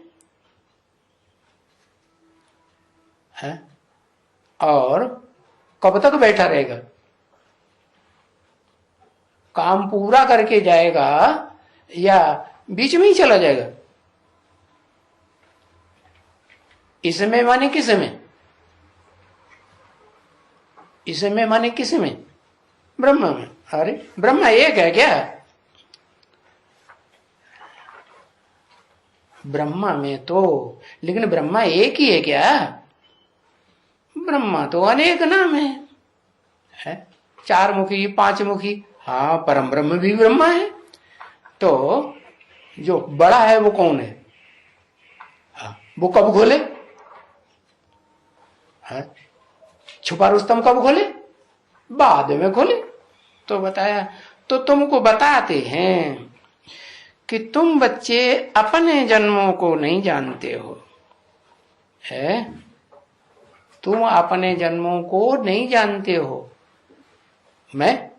और कब तक बैठा रहेगा? काम पूरा करके जाएगा या बीच में ही चला जाएगा? इसमें माने किसमें? इसमें माने किसमें? ब्रह्मा में। अरे ब्रह्मा एक है क्या? ब्रह्मा में तो, लेकिन ब्रह्मा एक ही है क्या? ब्रह्मा तो अनेक नाम है? चार मुखी, पांच मुखी। हाँ, परम ब्रह्म भी ब्रह्मा है। तो जो बड़ा है वो कौन है? हाँ, वो कब खोले? हाँ, छुपा रुस्तम कब खोले? बाद में खोले। तो बताया। तो तुमको बताते हैं कि तुम बच्चे अपने जन्मों को नहीं जानते हो। है? तुम अपने जन्मों को नहीं जानते हो। मैं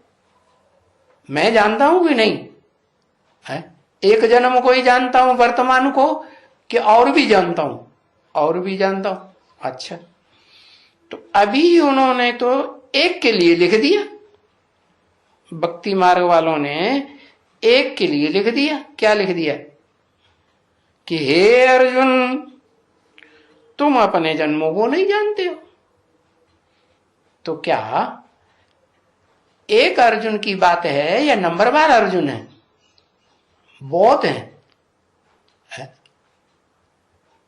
जानता हूं कि नहीं? है? एक जन्म को ही जानता हूं वर्तमान को, कि और भी जानता हूं? और भी जानता हूं। अच्छा, तो अभी उन्होंने तो एक के लिए लिख दिया। भक्ति मार्ग वालों ने एक के लिए लिख दिया। क्या लिख दिया? कि हे अर्जुन, तुम अपने जन्मों को नहीं जानते हो। तो क्या एक अर्जुन की बात है या नंबरवार अर्जुन है? बहुत है?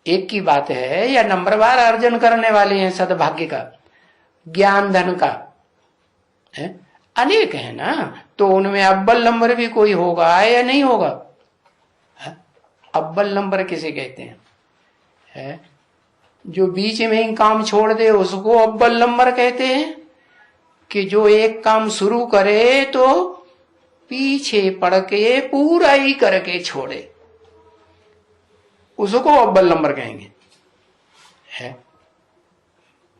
एक की बात है या नंबरवार अर्जन करने वाले हैं सद्भाग्य का, ज्ञान धन का? है? अनेक है ना। तो उनमें अव्वल नंबर भी कोई होगा या नहीं होगा? अव्वल नंबर किसे कहते हैं? है? जो बीच में ही काम छोड़ दे उसको अव्वल नंबर कहते हैं, कि जो एक काम शुरू करे तो पीछे पड़ के पूरा ही करके छोड़े, उसको अव्वल नंबर कहेंगे। है?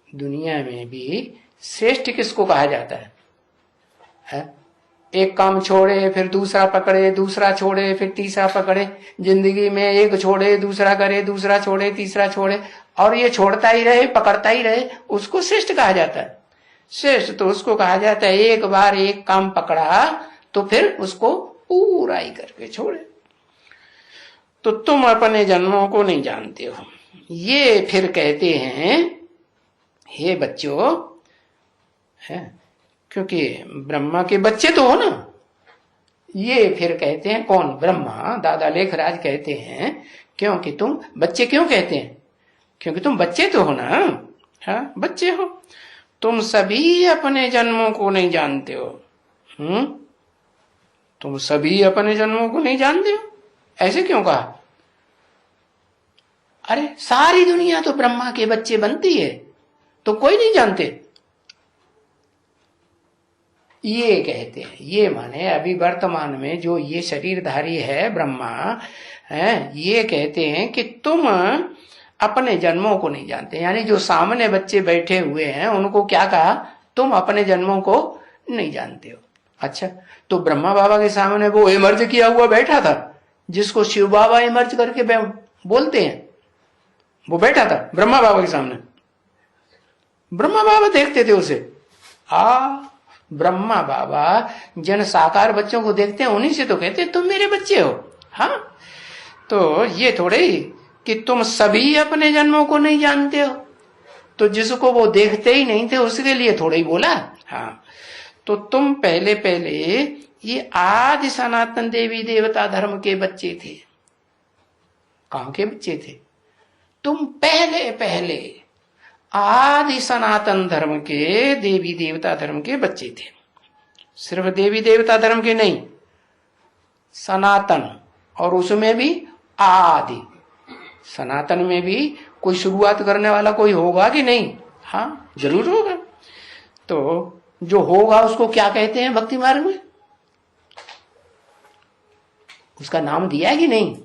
दुनिया में भी श्रेष्ठ किसको कहा जाता है? एक काम छोड़े फिर दूसरा पकड़े, दूसरा छोड़े फिर तीसरा पकड़े, जिंदगी में एक छोड़े दूसरा करे, दूसरा छोड़े तीसरा छोड़े, और ये छोड़ता ही रहे पकड़ता ही रहे, उसको श्रेष्ठ कहा जाता है। श्रेष्ठ तो उसको कहा जाता है एक बार एक काम पकड़ा तो फिर उसको पूरा ही करके छोड़े। तो तुम अपने जन्मों को नहीं जानते हो। ये फिर कहते हैं हे बच्चों, है क्योंकि ब्रह्मा के बच्चे तो हो ना, ये फिर कहते हैं कौन? ब्रह्मा। दादा लेखराज कहते हैं क्योंकि तुम बच्चे, क्यों कहते हैं? क्योंकि तुम बच्चे तो हो ना, हाँ बच्चे हो। तुम सभी अपने जन्मों को नहीं जानते हो। तुम सभी अपने जन्मों को नहीं जानते हो, ऐसे क्यों कहा? अरे सारी दुनिया तो ब्रह्मा के बच्चे बनती है, तो कोई नहीं जानते, ये कहते हैं। ये माने अभी वर्तमान में जो ये शरीरधारी है ब्रह्मा है, ये कहते हैं कि तुम अपने जन्मों को नहीं जानते। यानी जो सामने बच्चे बैठे हुए हैं उनको क्या कहा? तुम अपने जन्मों को नहीं जानते हो। अच्छा, तो ब्रह्मा बाबा के सामने वो इमर्ज किया हुआ बैठा था, जिसको शिव बाबा इमर्ज करके बोलते हैं, वो बैठा था ब्रह्मा बाबा के सामने। ब्रह्मा बाबा देखते थे उसे। ब्रह्मा बाबा जन साकार बच्चों को देखते हैं, उन्हीं से तो कहते हैं तुम मेरे बच्चे हो। हाँ, तो ये थोड़े ही कि तुम सभी अपने जन्मों को नहीं जानते हो, तो जिसको वो देखते ही नहीं थे उसके लिए थोड़ा ही बोला। हाँ, तो तुम पहले पहले ये आदि सनातन देवी देवता धर्म के बच्चे थे। कहां के बच्चे थे? तुम पहले पहले आदि सनातन धर्म के देवी देवता धर्म के बच्चे थे। सिर्फ देवी देवता धर्म के नहीं, सनातन, और उसमें भी आदि। सनातन में भी कोई शुरुआत करने वाला कोई होगा कि नहीं? हाँ जरूर होगा। तो जो होगा उसको क्या कहते हैं भक्ति मार्ग में? उसका नाम दिया है कि नहीं?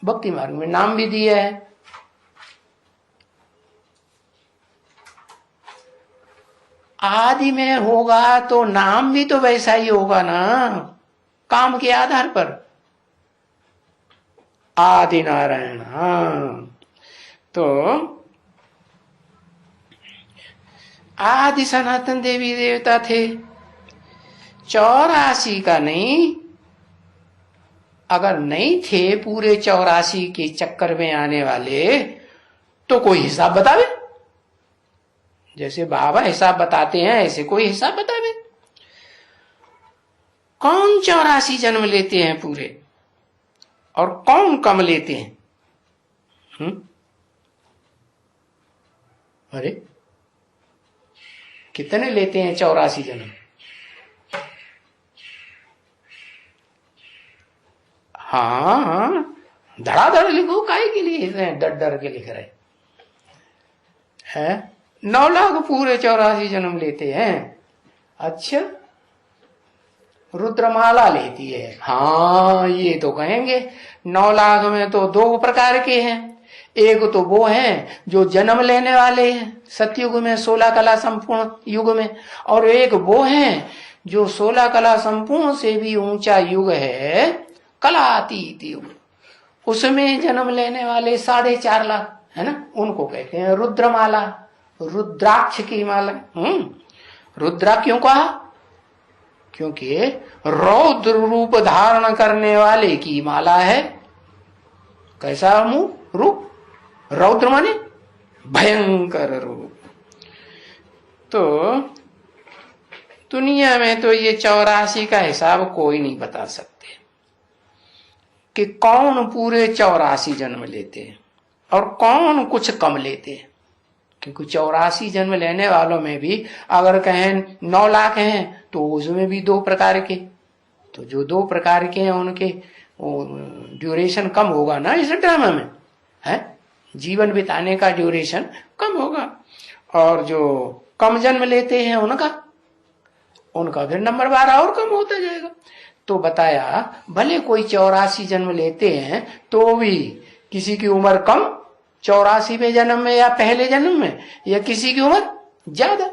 भक्ति मार्ग में नाम भी दिया है। आदि में होगा तो नाम भी तो वैसा ही होगा ना, काम के आधार पर। आदि नारायण। हाँ, तो आदि सनातन देवी देवता थे। 84 का नहीं, अगर नहीं थे पूरे 84 के चक्कर में आने वाले, तो कोई हिसाब बतावे। जैसे बाबा हिसाब बताते हैं ऐसे कोई हिसाब बतावे। कौन 84 जन्म लेते हैं पूरे, और कौन कम लेते हैं? अरे कितने लेते हैं 84 जन्म? हाँ, धड़ाधड़ लिखो, काहे के लिए डर डर के लिख रहे हैं? 9 लाख पूरे 84 जन्म लेते हैं। अच्छा, रुद्रमाला लेती है। हाँ, ये तो कहेंगे 9 लाख में तो 2 प्रकार के हैं। एक तो वो हैं जो जन्म लेने वाले हैं सतयुग में, 16 कला संपूर्ण युग में, और एक वो हैं जो 16 कला संपूर्ण से भी ऊंचा युग है, कलातीत युग, उसमें जन्म लेने वाले 4.5 लाख है ना, उनको कहते हैं रुद्रमाला, रुद्राक्ष की माला। रुद्रा क्यों कहा? क्योंकि रौद्र रूप धारण करने वाले की माला है। कैसा मुंह रूप? रौद्र माने भयंकर रूप। तो दुनिया में तो ये 84 का हिसाब कोई नहीं बता सकते कि कौन पूरे 84 जन्म लेते हैं और कौन कुछ कम लेते हैं। क्योंकि 84 जन्म लेने वालों में भी अगर कहें 9 लाख हैं तो उसमें भी 2 प्रकार के, तो जो 2 प्रकार के हैं उनके ड्यूरेशन कम होगा ना इस ड्रामा में, है जीवन बिताने का ड्यूरेशन कम होगा। और जो कम जन्म लेते हैं उनका फिर नंबर 12 और कम होता जाएगा। तो बताया भले कोई 84 जन्म लेते हैं तो भी किसी की उम्र कम 84वें जन्म में या पहले जन्म में, या किसी की उम्र ज्यादा,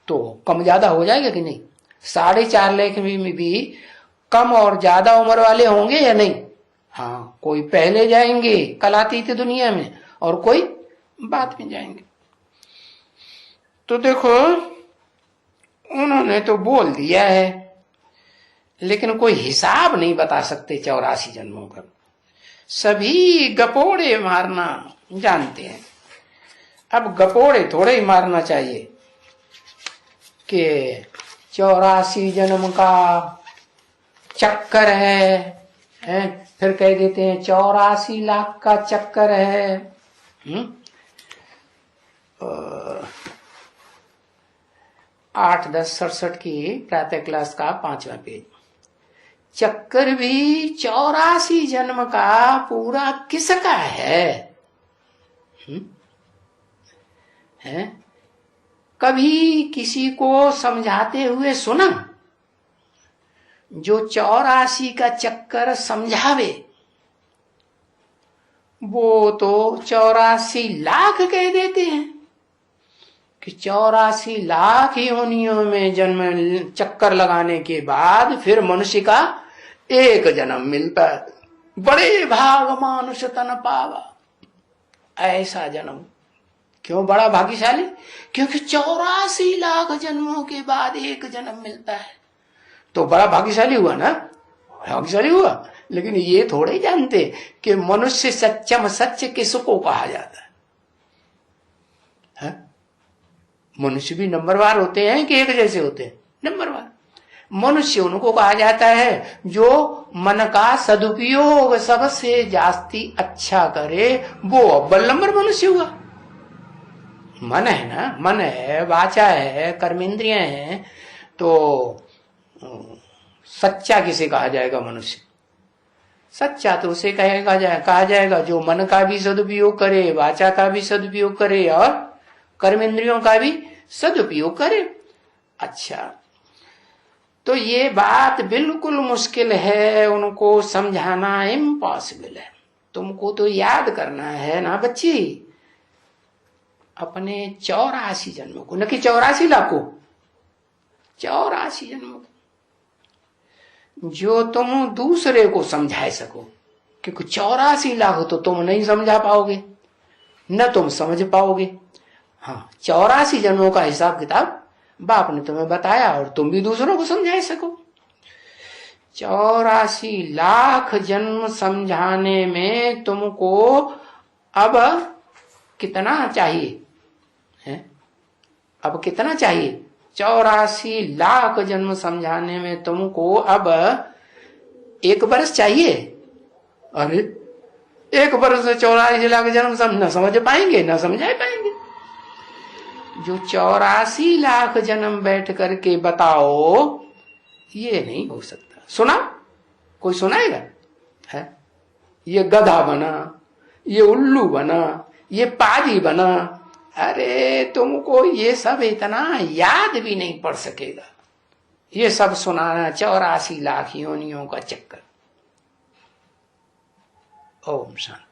तो कम ज्यादा हो जाएगा कि नहीं? 4.5 लाख में भी कम और ज्यादा उम्र वाले होंगे या नहीं? हाँ, कोई पहले जाएंगे कलातीत दुनिया में और कोई बाद में जाएंगे। तो देखो उन्होंने तो बोल दिया है, लेकिन कोई हिसाब नहीं बता सकते 84 जन्मों का। सभी गपोड़े मारना जानते हैं। अब गपोड़े थोड़े ही मारना चाहिए कि 84 जन्म का चक्कर है, फिर कह देते हैं 84 लाख का चक्कर है। 8-10-67 की प्रातः क्लास का 5वां पेज। चक्कर भी 84 जन्म का पूरा किसका है? कभी किसी को समझाते हुए सुना? जो 84 का चक्कर समझावे वो तो 84 लाख कह देते हैं कि 84 लाख योनियों में जन्म चक्कर लगाने के बाद फिर मनुष्य का एक जन्म मिलता है। बड़े भाग मानुष तन पावा, ऐसा जन्म। क्यों बड़ा भाग्यशाली? क्योंकि 84 लाख जन्मों के बाद एक जन्म मिलता है, तो बड़ा भाग्यशाली हुआ ना, भाग्यशाली हुआ। लेकिन ये थोड़े जानते कि मनुष्य सच्चम सच्च किसको कहा जाता है? मनुष्य भी नंबरवार होते हैं कि एक जैसे होते हैं? नंबरवार। मनुष्य उनको कहा जाता है जो मन का सदुपयोग सबसे जास्ती अच्छा करे, वो अव्वल नंबर मनुष्य हुआ। मन है ना, मन है, वाचा है, कर्मेंद्रियां हैं, तो सच्चा किसे कहा जाएगा? मनुष्य। सच्चा तो उसे कहा जाएगा जो मन का भी सदुपयोग करे, वाचा का भी सदुपयोग करे और कर्मेंद्रियों का भी सदुपयोग करे। अच्छा, तो ये बात बिल्कुल मुश्किल है, उनको समझाना इम्पॉसिबल है। तुमको तो याद करना है ना बच्ची, अपने 84 जन्मों को, न कि 84 लाख को, 84 जन्मों को, जो तुम दूसरे को समझा सको। क्योंकि 84 लाख तो तुम नहीं समझा पाओगे, न तुम समझ पाओगे। हाँ, 84 जन्मों का हिसाब किताब बाप ने तुम्हें बताया और तुम भी दूसरों को समझा सको। 84 लाख जन्म समझाने में तुमको अब कितना चाहिए है? अब कितना चाहिए? 84 लाख जन्म समझाने में तुमको अब 1 वर्ष चाहिए। अरे 1 वर्ष से 84 लाख जन्म न समझ पाएंगे, न समझा पाएंगे। जो 84 लाख जन्म बैठ करके बताओ, ये नहीं हो सकता। सुना? कोई सुनाएगा? है? ये गधा बना, ये उल्लू बना, ये पाजी बना। अरे तुमको ये सब इतना याद भी नहीं पड़ सकेगा, ये सब सुनाना 84 लाख योनियों का चक्कर। ओम शांति।